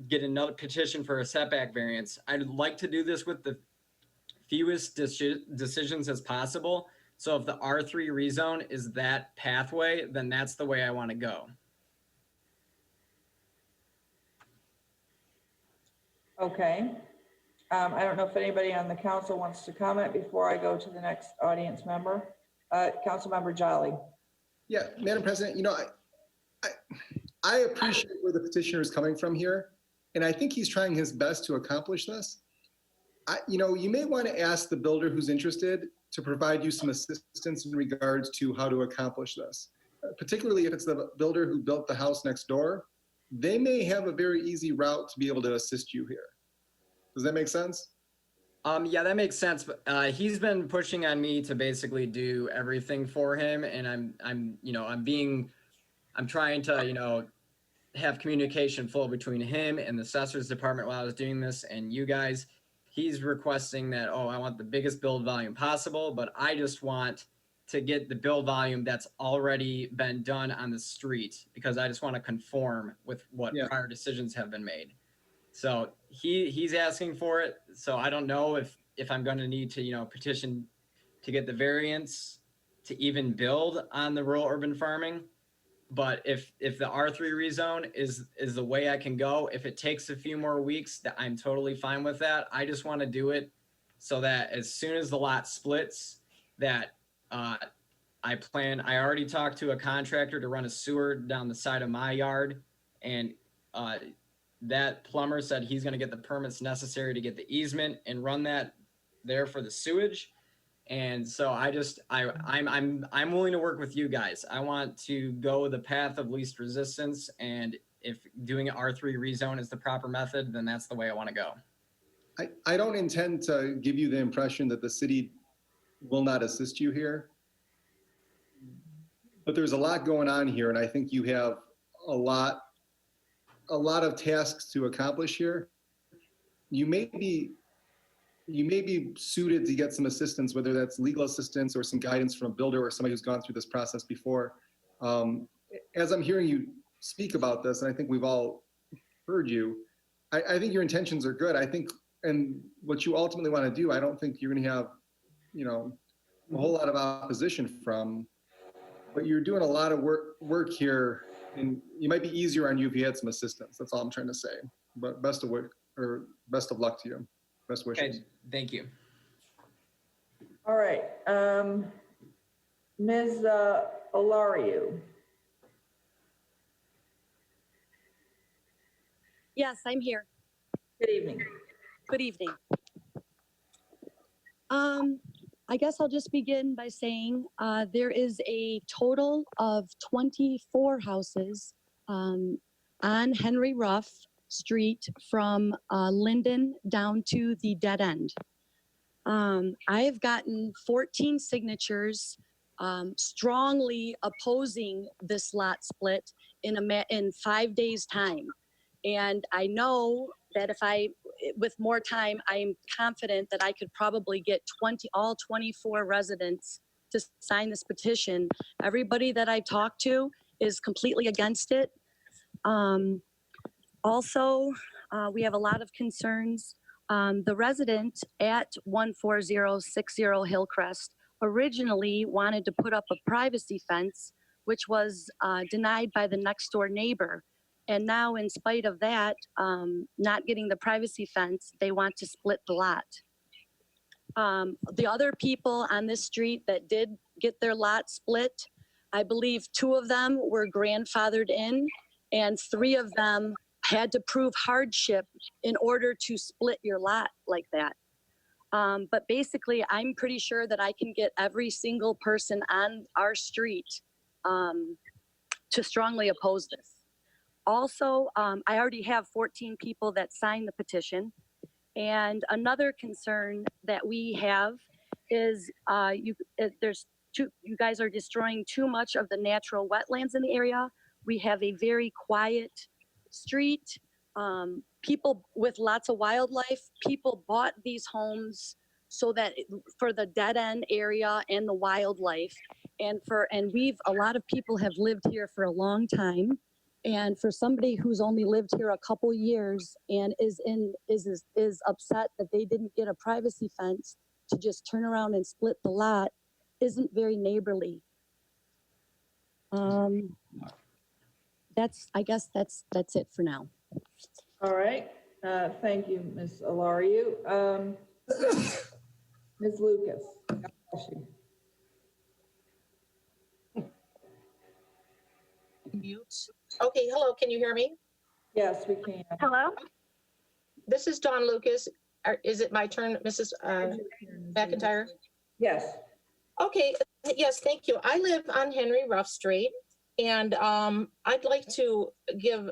get another petition for a setback variance. I'd like to do this with the fewest decisions as possible. So if the R3 rezone is that pathway, then that's the way I want to go. Okay. I don't know if anybody on the council wants to comment before I go to the next audience member. Councilmember Jolly. Yeah, Madam President, you know, I appreciate where the petitioner is coming from here, and I think he's trying his best to accomplish this. You know, you may want to ask the builder who's interested to provide you some assistance in regards to how to accomplish this, particularly if it's the builder who built the house next door. They may have a very easy route to be able to assist you here. Does that make sense? Yeah, that makes sense. But he's been pushing on me to basically do everything for him, and I'm trying to, you know, have communication flow between him and the Assessor's Department while I was doing this, and you guys. He's requesting that, oh, I want the biggest build volume possible, but I just want to get the build volume that's already been done on the street because I just want to conform with what prior decisions have been made. So he's asking for it. So I don't know if I'm going to need to, you know, petition to get the variance to even build on the rural urban farming. But if the R3 rezone is the way I can go, if it takes a few more weeks, that I'm totally fine with that. I just want to do it so that as soon as the lot splits, that I already talked to a contractor to run a sewer down the side of my yard, and that plumber said he's going to get the permits necessary to get the easement and run that there for the sewage. And so I'm willing to work with you guys. I want to go the path of least resistance. And if doing an R3 rezone is the proper method, then that's the way I want to go. I don't intend to give you the impression that the city will not assist you here. But there's a lot going on here, and I think you have a lot of tasks to accomplish here. You may be suited to get some assistance, whether that's legal assistance or some guidance from a builder or somebody who's gone through this process before. As I'm hearing you speak about this, and I think we've all heard you, I think your intentions are good. I think, and what you ultimately want to do, I don't think you're going to have, you know, a whole lot of opposition from, but you're doing a lot of work here, and it might be easier on you if you had some assistance. That's all I'm trying to say. But best of luck to you. Best wishes. Okay, thank you. All right. Ms. Olario. Yes, I'm here. Good evening. Good evening. I guess I'll just begin by saying there is a total of 24 houses on Henry Ruff Street from Linden down to the dead end. I have gotten 14 signatures strongly opposing this lot split in 5 days' time. And I know that with more time, I'm confident that I could probably get all 24 residents to sign this petition. Everybody that I talked to is completely against it. Also, we have a lot of concerns The resident at 14060 Hillcrest originally wanted to put up a privacy fence, which was denied by the next door neighbor. And now, in spite of that, not getting the privacy fence, they want to split the lot. The other people on this street that did get their lot split, I believe 2 of them were grandfathered in, and 3 of them had to prove hardship in order to split your lot like that. But basically, I'm pretty sure that I can get every single person on our street to strongly oppose this. Also, I already have 14 people that signed the petition. And another concern that we have is you guys are destroying too much of the natural wetlands in the area. We have a very quiet street. People with lots of wildlife, people bought these homes so that for the dead end area and the wildlife. And a lot of people have lived here for a long time. And for somebody who's only lived here a couple years and is upset that they didn't get a privacy fence to just turn around and split the lot isn't very neighborly. I guess that's it for now. All right, thank you, Ms. Alariu. Ms. Lucas. God bless you. Mute. Okay, hello, can you hear me? Yes, we can. Hello? This is Dawn Lucas. Is it my turn, Mrs. McIntyre? Yes. Okay, yes, thank you. I live on Henry Ruff Street, and I'd like to give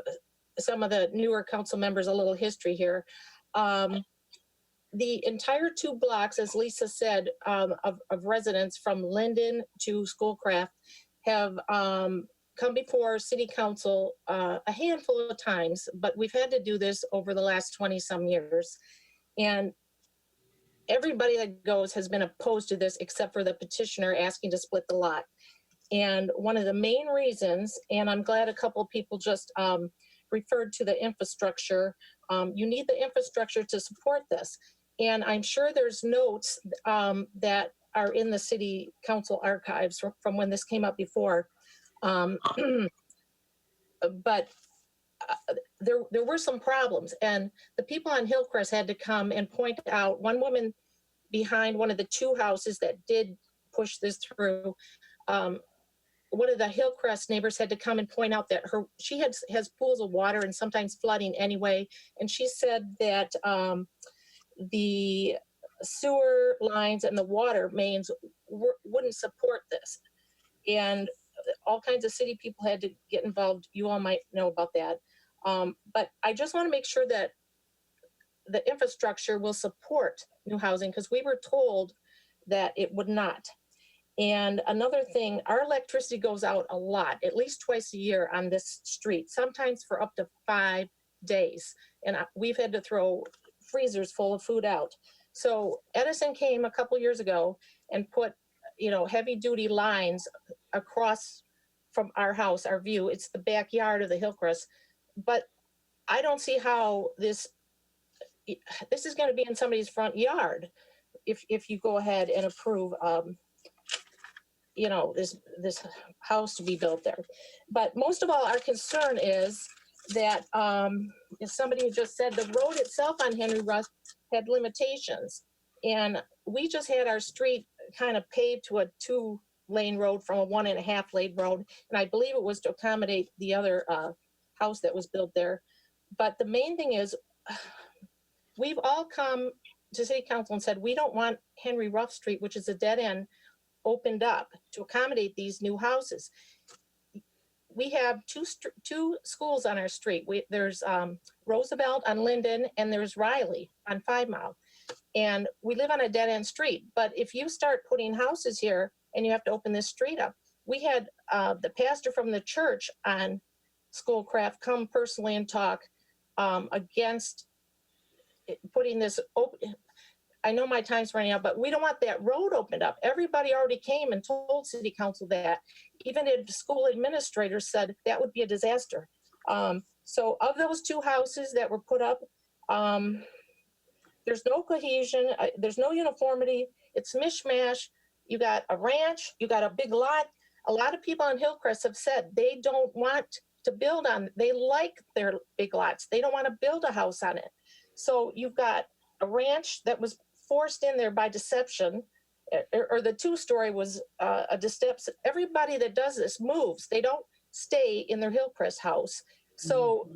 some of the newer council members a little history here. The entire 2 blocks, as Lisa said, of residents from Linden to Schoolcraft have come before City Council a handful of times, but we've had to do this over the last 20-some years. And everybody that goes has been opposed to this except for the petitioner asking to split the lot. And one of the main reasons, and I'm glad a couple of people just referred to the infrastructure, you need the infrastructure to support this. And I'm sure there's notes that are in the City Council archives from when this came up before. But there were some problems, and the people on Hillcrest had to come and point out. One woman behind one of the 2 houses that did push this through, one of the Hillcrest neighbors had to come and point out that she has pools of water and sometimes flooding anyway, and she said that the sewer lines and the water mains wouldn't support this, and all kinds of city people had to get involved. You all might know about that. But I just want to make sure that the infrastructure will support new housing, because we were told that it would not. And another thing, our electricity goes out a lot, at least twice a year on this street, sometimes for up to 5 days. And we've had to throw freezers full of food out. So Edison came a couple years ago and put, heavy duty lines across from our house, our view. It's the backyard of the Hillcrest. But I don't see how this is going to be in somebody's front yard if you go ahead and approve this house to be built there. But most of all, our concern is that as somebody just said, the road itself on Henry Ruff had limitations, and we just had our street kind of paved to a 2-lane road from a 1.5-lane road, and I believe it was to accommodate the other house that was built there. But the main thing is, we've all come to City Council and said we don't want Henry Ruff Street, which is a dead end, opened up to accommodate these new houses. We have two schools on our street. There's Roosevelt on Linden, and there's Riley on 5 Mile. And we live on a dead end street. But if you start putting houses here and you have to open this street up, we had the pastor from the church on Schoolcraft come personally and talk against putting this open. I know my time's running out, but we don't want that road opened up. Everybody already came and told City Council that. Even the school administrators said that would be a disaster. So of those 2 houses that were put up, there's no cohesion, there's no uniformity. It's mishmash. You got a ranch, you got a big lot. A lot of people on Hillcrest have said they don't want to build on, they like their big lots. They don't want to build a house on it. So you've got a ranch that was forced in there by deception, or the two-story was a deception. Everybody that does this moves. They don't stay in their Hillcrest house. So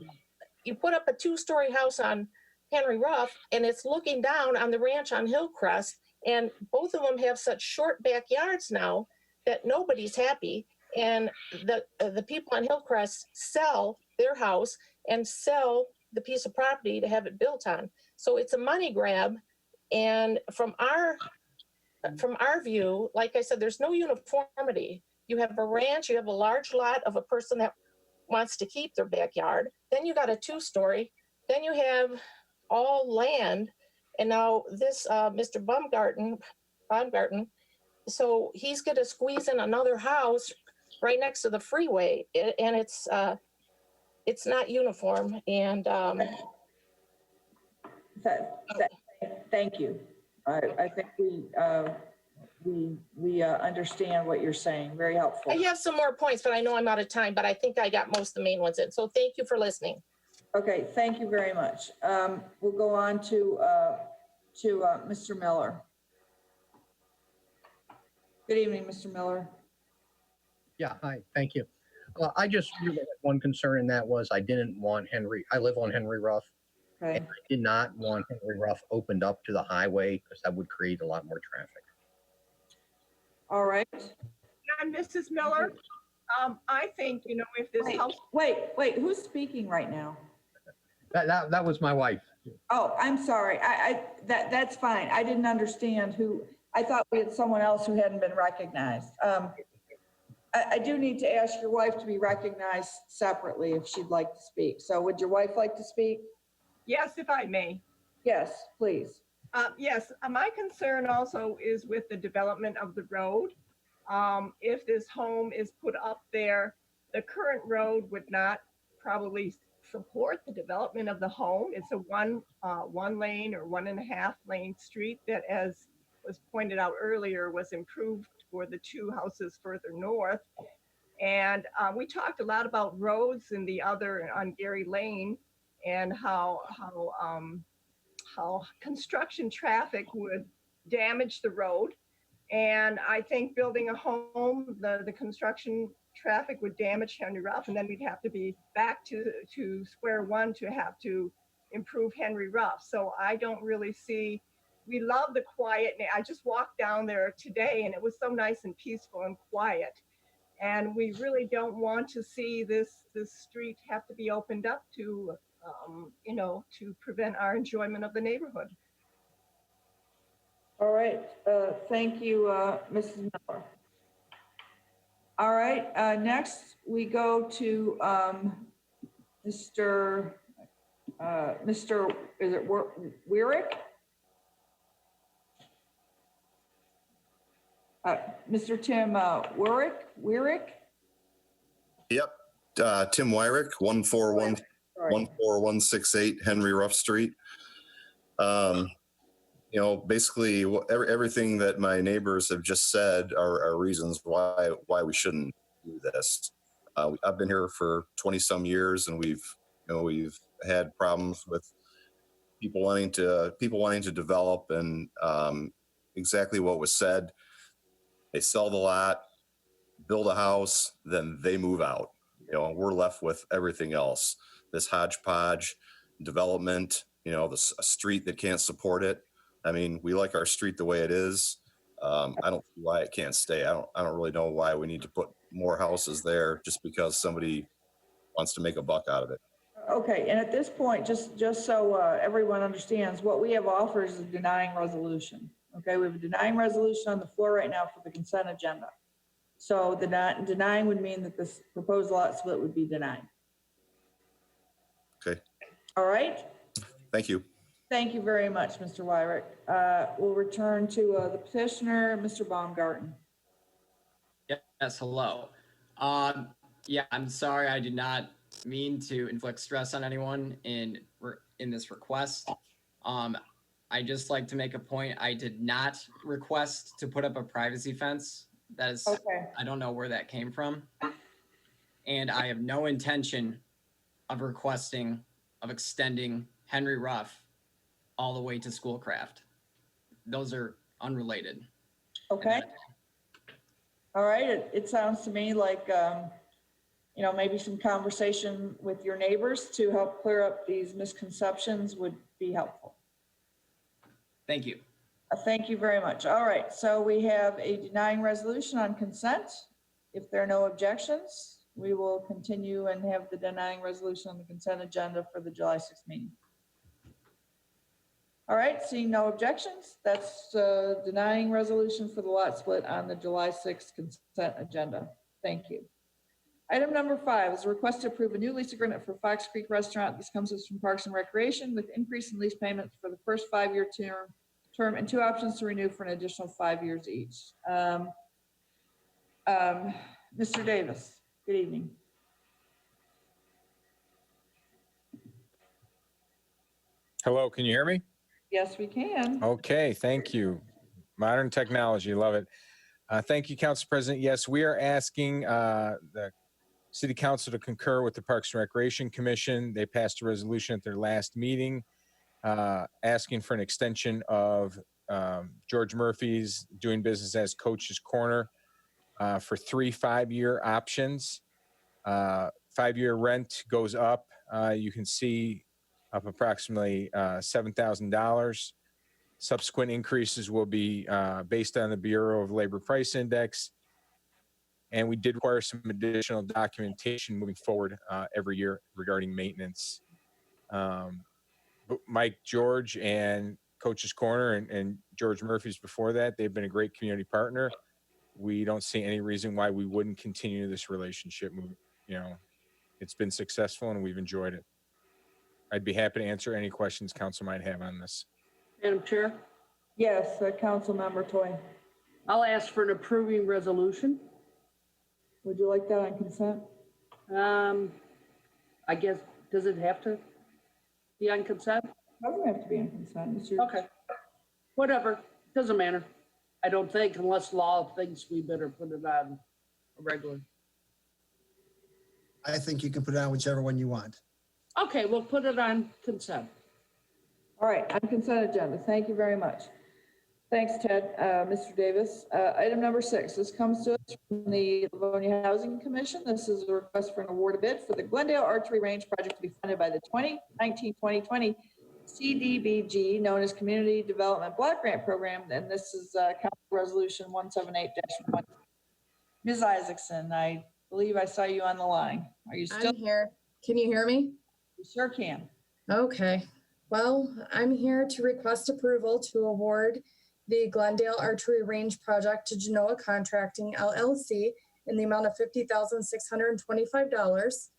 you put up a two-story house on Henry Ruff, and it's looking down on the ranch on Hillcrest, and both of them have such short backyards now that nobody's happy. And the people on Hillcrest sell their house and sell the piece of property to have it built on. So it's a money grab. And from our view, like I said, there's no uniformity. You have a ranch, you have a large lot of a person that wants to keep their backyard. Then you got a two-story. Then you have all land. And now this Mr. Baumgarten, so he's going to squeeze in another house right next to the freeway, and it's not uniform. And Thank you. I think we understand what you're saying. Very helpful. I have some more points, but I know I'm out of time, but I think I got most of the main ones in. So thank you for listening. Okay, thank you very much. We'll go on to Mr. Miller. Good evening, Mr. Miller. Yeah, hi, thank you. I just really had one concern, and that was I didn't want I live on Henry Ruff. Okay. And I did not want Henry Ruff opened up to the highway because that would create a lot more traffic. All right. I'm Mrs. Miller. I think, you know, if this house. Wait, who's speaking right now? That was my wife. Oh, I'm sorry. That's fine. I didn't understand who. I thought we had someone else who hadn't been recognized. I do need to ask your wife to be recognized separately if she'd like to speak. So would your wife like to speak? Yes, if I may. Yes, please. Yes, my concern also is with the development of the road. If this home is put up there, the current road would not probably support the development of the home. It's a one lane or 1.5 lane street that, as was pointed out earlier, was improved for the two houses further north. And we talked a lot about roads in the other on Gary Lane and how construction traffic would damage the road. And I think building a home, the construction traffic would damage Henry Ruff, and then we'd have to be back to square one to have to improve Henry Ruff. So I don't really see, we love the quiet. I just walked down there today and it was so nice and peaceful and quiet. And we really don't want to see this street have to be opened up to, you know, to prevent our enjoyment of the neighborhood. All right. Thank you, Mrs. Miller. All right. Next, we go to Mr. Is it Weirick? Mr. Tim Weirick? Yep. Tim Wyrick, 14168 Henry Ruff Street. You know, basically everything that my neighbors have just said are reasons why we shouldn't do this. I've been here for 20 some years, and we've had problems with people wanting to develop, and exactly what was said. They sell the lot, build a house, then they move out. You know, we're left with everything else. This hodgepodge development, you know, a street that can't support it. I mean, we like our street the way it is. I don't see why it can't stay. I don't really know why we need to put more houses there just because somebody wants to make a buck out of it. Okay, and at this point, just so everyone understands, what we have offered is a denying resolution. Okay, we have a denying resolution on the floor right now for the consent agenda. So the denying would mean that this proposed lot split would be denied. Okay. All right. Thank you. Thank you very much, Mr. Wyrick. We'll return to the petitioner, Mr. Baumgarten. Yes, hello. Yeah, I'm sorry. I did not mean to inflict stress on anyone in this request. I just like to make a point. I did not request to put up a privacy fence. That is, Okay. I don't know where that came from. And I have no intention of extending Henry Ruff all the way to Schoolcraft. Those are unrelated. Okay. All right. It sounds to me like, maybe some conversation with your neighbors to help clear up these misconceptions would be helpful. Thank you. Thank you very much. All right, so we have a denying resolution on consent. If there are no objections, we will continue and have the denying resolution on the consent agenda for the July 6th meeting. All right, seeing no objections, that's denying resolution for the lot split on the July 6th consent agenda. Thank you. Item number 5 is a request to approve a new lease agreement for Fox Creek Restaurant. This comes from Parks and Recreation with increase in lease payments for the first 5-year term and 2 options to renew for an additional 5 years each. Mr. Davis, good evening. Hello, can you hear me? Yes, we can. Okay, thank you. Modern technology, love it. Thank you, Council President. Yes, we are asking the City Council to concur with the Parks and Recreation Commission. They passed a resolution at their last meeting asking for an extension of George Murphy's doing business as Coach's Corner for 3 5-year options. 5-year rent goes up. You can see up approximately $7,000. Subsequent increases will be based on the Bureau of Labor Price Index. And we did require some additional documentation moving forward every year regarding maintenance. Mike George and Coach's Corner and George Murphy's before that, they've been a great community partner. We don't see any reason why we wouldn't continue this relationship. It's been successful and we've enjoyed it. I'd be happy to answer any questions council might have on this. Madam Chair, Yes, Council Member Toy. I'll ask for an approving resolution. Would you like that on consent? I guess, does it have to be on consent? Doesn't have to be on consent. It's your- Okay, whatever, doesn't matter. I don't think, unless law thinks we better put it on a regular. I think you can put it on whichever one you want. Okay, we'll put it on consent. All right, on consent agenda. Thank you very much. Thanks, Ted. Mr. Davis. Item number 6. This comes to us from the Livonia Housing Commission. This is a request for an award of bid for the Glendale Archery Range project to be funded by the 2019-2020 CDBG, known as Community Development Block Grant Program. And this is Council Resolution 178-1. Ms. Isaacson, I believe I saw you on the line. Are you still I'm here? Can you hear me? You sure can. Okay. Well, I'm here to request approval to award the Glendale Archery Range project to Genoa Contracting LLC in the amount of $50,625.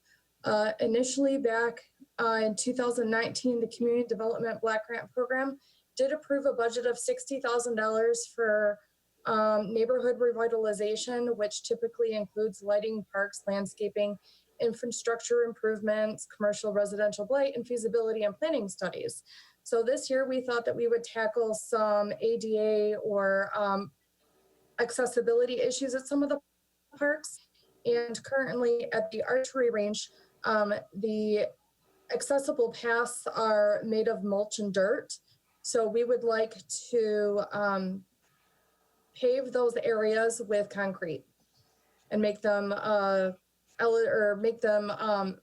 Initially back in 2019, the Community Development Block Grant Program did approve a budget of $60,000 for neighborhood revitalization, which typically includes lighting, parks, landscaping, infrastructure improvements, commercial residential blight, and feasibility and planning studies. So this year we thought that we would tackle some ADA or accessibility issues at some of the parks. And currently at the archery range, the accessible paths are made of mulch and dirt. So we would like to pave those areas with concrete and make them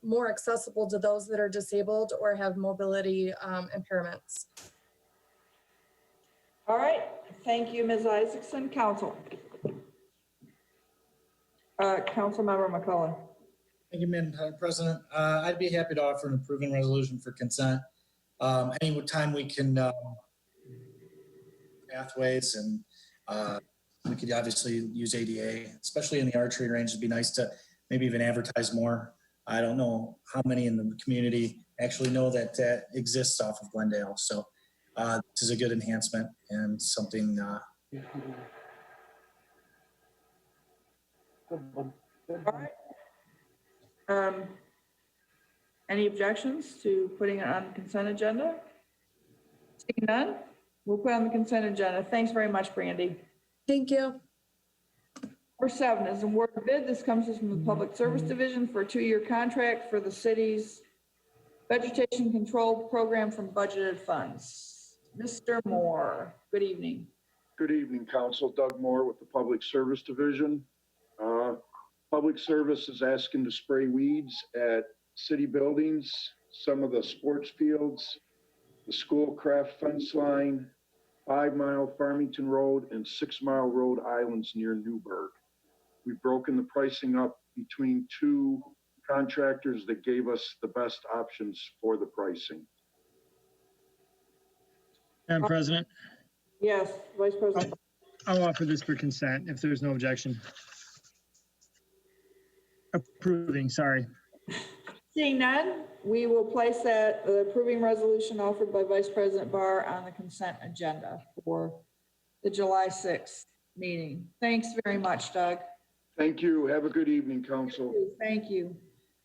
more accessible to those that are disabled or have mobility impairments. All right, thank you, Ms. Isaacson. Council. Councilmember McCullough. Thank you, Madam President. I'd be happy to offer an approving resolution for consent. Any time we can pathways and we could obviously use ADA, especially in the archery range. It'd be nice to maybe even advertise more. I don't know how many in the community actually know that that exists off of Glendale. So this is a good enhancement and something. All right. Any objections to putting it on the consent agenda? Seeing none, We'll put on the consent agenda. Thanks very much, Brandy. Thank you. Number 7 is award of bid. This comes from the Public Service Division for a 2-year contract for the city's vegetation control program from budgeted funds. Mr. Moore, good evening. Good evening, Council. Doug Moore with the Public Service Division. Public Service is asking to spray weeds at city buildings, some of the sports fields, the Schoolcraft fence line, 5 Mile Farmington Road, and 6 Mile Road Islands near Newburgh. We've broken the pricing up between 2 contractors that gave us the best options for the pricing. Madam President, Yes, Vice President. I'll offer this for consent if there's no objection. Approving, sorry. Seeing none, we will place that the approving resolution offered by Vice President Barr on the consent agenda for the July 6th meeting. Thanks very much, Doug. Thank you. Have a good evening, Council. Thank you.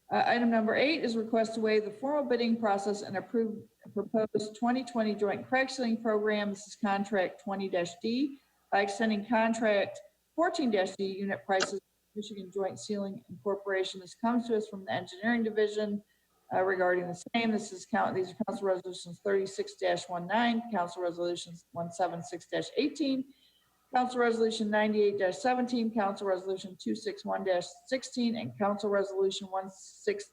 Item number 8 is request to waive the formal bidding process and approve proposed 2020 joint crack sealing program. This is contract 20-D by extending contract 14-D unit prices. Michigan Joint Sealing Incorporation. This comes to us from the Engineering Division regarding the same. These are Council Resolutions 36-19, Council Resolutions 176-18, Council Resolution 98-17, Council Resolution 261-16, and Council Resolution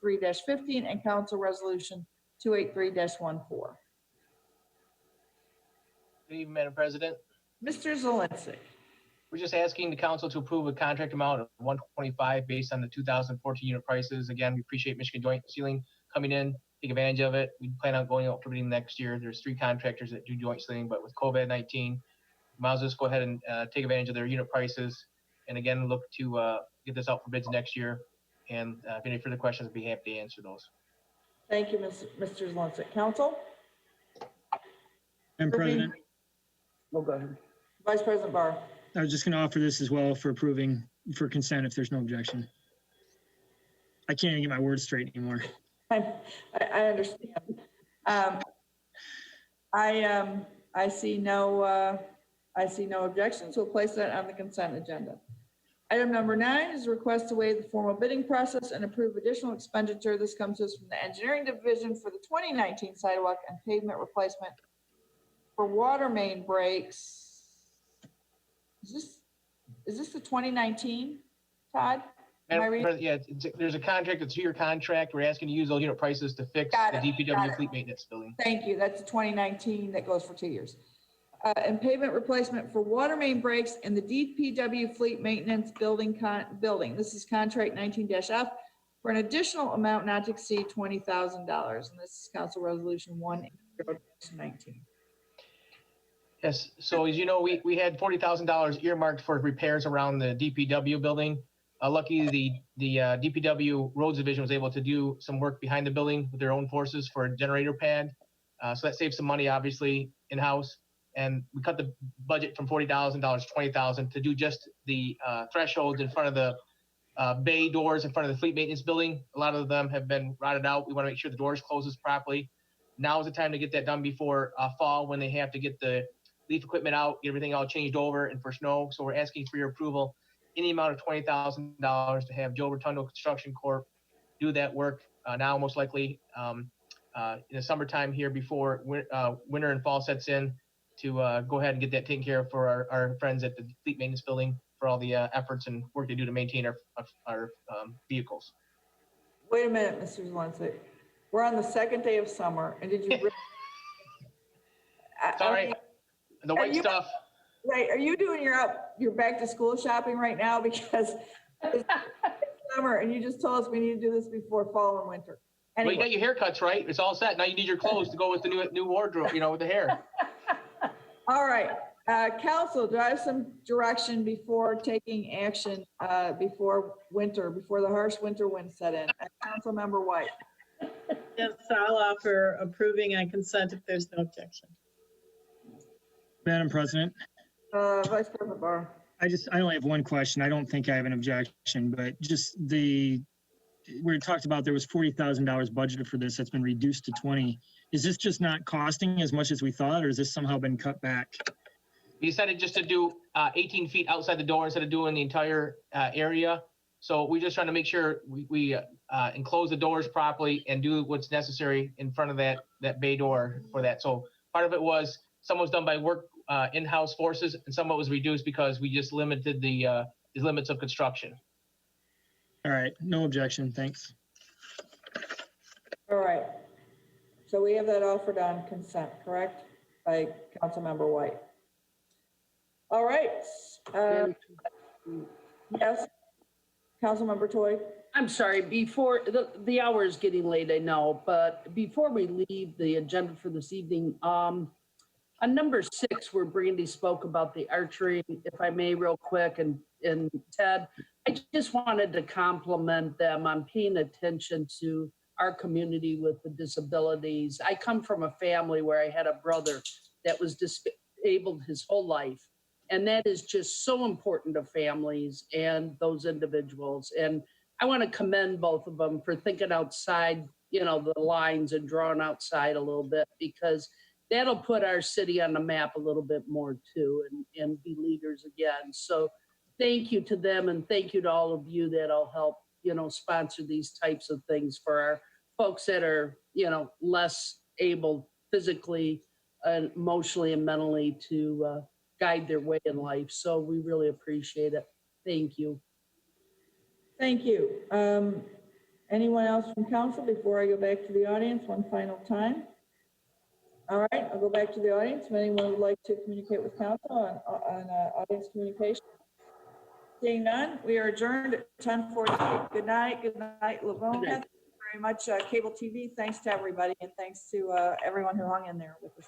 163-15, and Council Resolution 283-14. Good evening, Madam President. Mr. Zalinsik. We're just asking the council to approve a contract amount of $125 based on the 2014 unit prices. Again, we appreciate Michigan Joint Sealing coming in, take advantage of it. We plan on going out for bidding next year. There's 3 contractors that do joint sealing, but with COVID-19, might as well just go ahead and take advantage of their unit prices. And again, look to get this out for bids next year. And if any further questions, I'd be happy to answer those. Thank you, Mr. Zalinsik. Council? Madam President, Oh, go ahead. Vice President Barr. I was just going to offer this as well for approving for consent if there's no objection. I can't even get my words straight anymore. I understand. I see no objections. We'll place that on the consent agenda. Item number 9 is a request to waive the formal bidding process and approve additional expenditure. This comes to us from the Engineering Division for the 2019 sidewalk and pavement replacement for water main breaks. Is this the 2019, Todd? Am I reading? Yeah, there's a contract, a 2-year contract. We're asking to use those unit prices to fix the DPW fleet maintenance building. Thank you. That's the 2019 that goes for 2 years. And pavement replacement for water main breaks in the DPW fleet maintenance building. This is contract 19-F for an additional amount not to exceed $20,000. And this is Council Resolution 1-19. Yes, so as you know, we had $40,000 earmarked for repairs around the DPW building. Luckily, the DPW Roads Division was able to do some work behind the building with their own forces for a generator pad. So that saved some money, obviously, in-house. And we cut the budget from $40,000 to $20,000 to do just the thresholds in front of the bay doors in front of the fleet maintenance building. A lot of them have been rotted out. We want to make sure the doors closes properly. Now is the time to get that done before fall, when they have to get the leaf equipment out, get everything all changed over, and for snow. So we're asking for your approval in the amount of $20,000 to have Joe Rotundo Construction Corp do that work now, most likely in the summertime here before winter and fall sets in, to go ahead and get that taken care of for our friends at the fleet maintenance building for all the efforts and work they do to maintain our vehicles. Wait a minute, Mr. Zalinsik. We're on the 2nd day of summer, and did you? Sorry. The white stuff. Right. Are you doing your back to school shopping right now? Because it's summer and you just told us we need to do this before fall and winter. Anyway. Well, you got your haircuts, right? It's all set. Now you need your clothes to go with the new wardrobe, with the hair. All right. Council, do I have some direction before taking action before the harsh winter winds set in? Councilmember White. Yes, I'll offer approving on consent if there's no objection. Madam President. Vice President Barr. I only have one question. I don't think I have an objection, but just the we talked about there was $40,000 budgeted for this that's been reduced to 20. Is this just not costing as much as we thought, or has this somehow been cut back? We decided just to do 18 feet outside the door instead of doing the entire area. So we're just trying to make sure we enclose the doors properly and do what's necessary in front of that bay door for that. So part of it was some was done by work in-house forces, and some of it was reduced because we just limited the limits of construction. All right, no objection, thanks. All right. So we have that offered on consent, correct? By Councilmember White. All right. Yes. Councilmember Toy. I'm sorry, before, the hour is getting late, I know, but before we leave the agenda for this evening, on number 6, where Brandy spoke about the archery, if I may, real quick, and Ted, I just wanted to compliment them on paying attention to our community with the disabilities. I come from a family where I had a brother that was disabled his whole life. And that is just so important to families and those individuals. And I want to commend both of them for thinking outside, you know, the lines and drawing outside a little bit, because that'll put our city on the map a little bit more too, and be leaders again. So thank you to them, and thank you to all of you that'll help, you know, sponsor these types of things for our folks that are, you know, less able physically, emotionally, and mentally to guide their way in life. So we really appreciate it. Thank you. Thank you. Anyone else from council before I go back to the audience one final time? All right, I'll go back to the audience. If anyone would like to communicate with council on audience communication. Seeing none, we are adjourned at 10:48. Good night, Livonia. Thank you very much, cable TV. Thanks to everybody, and thanks to everyone who hung in there with us.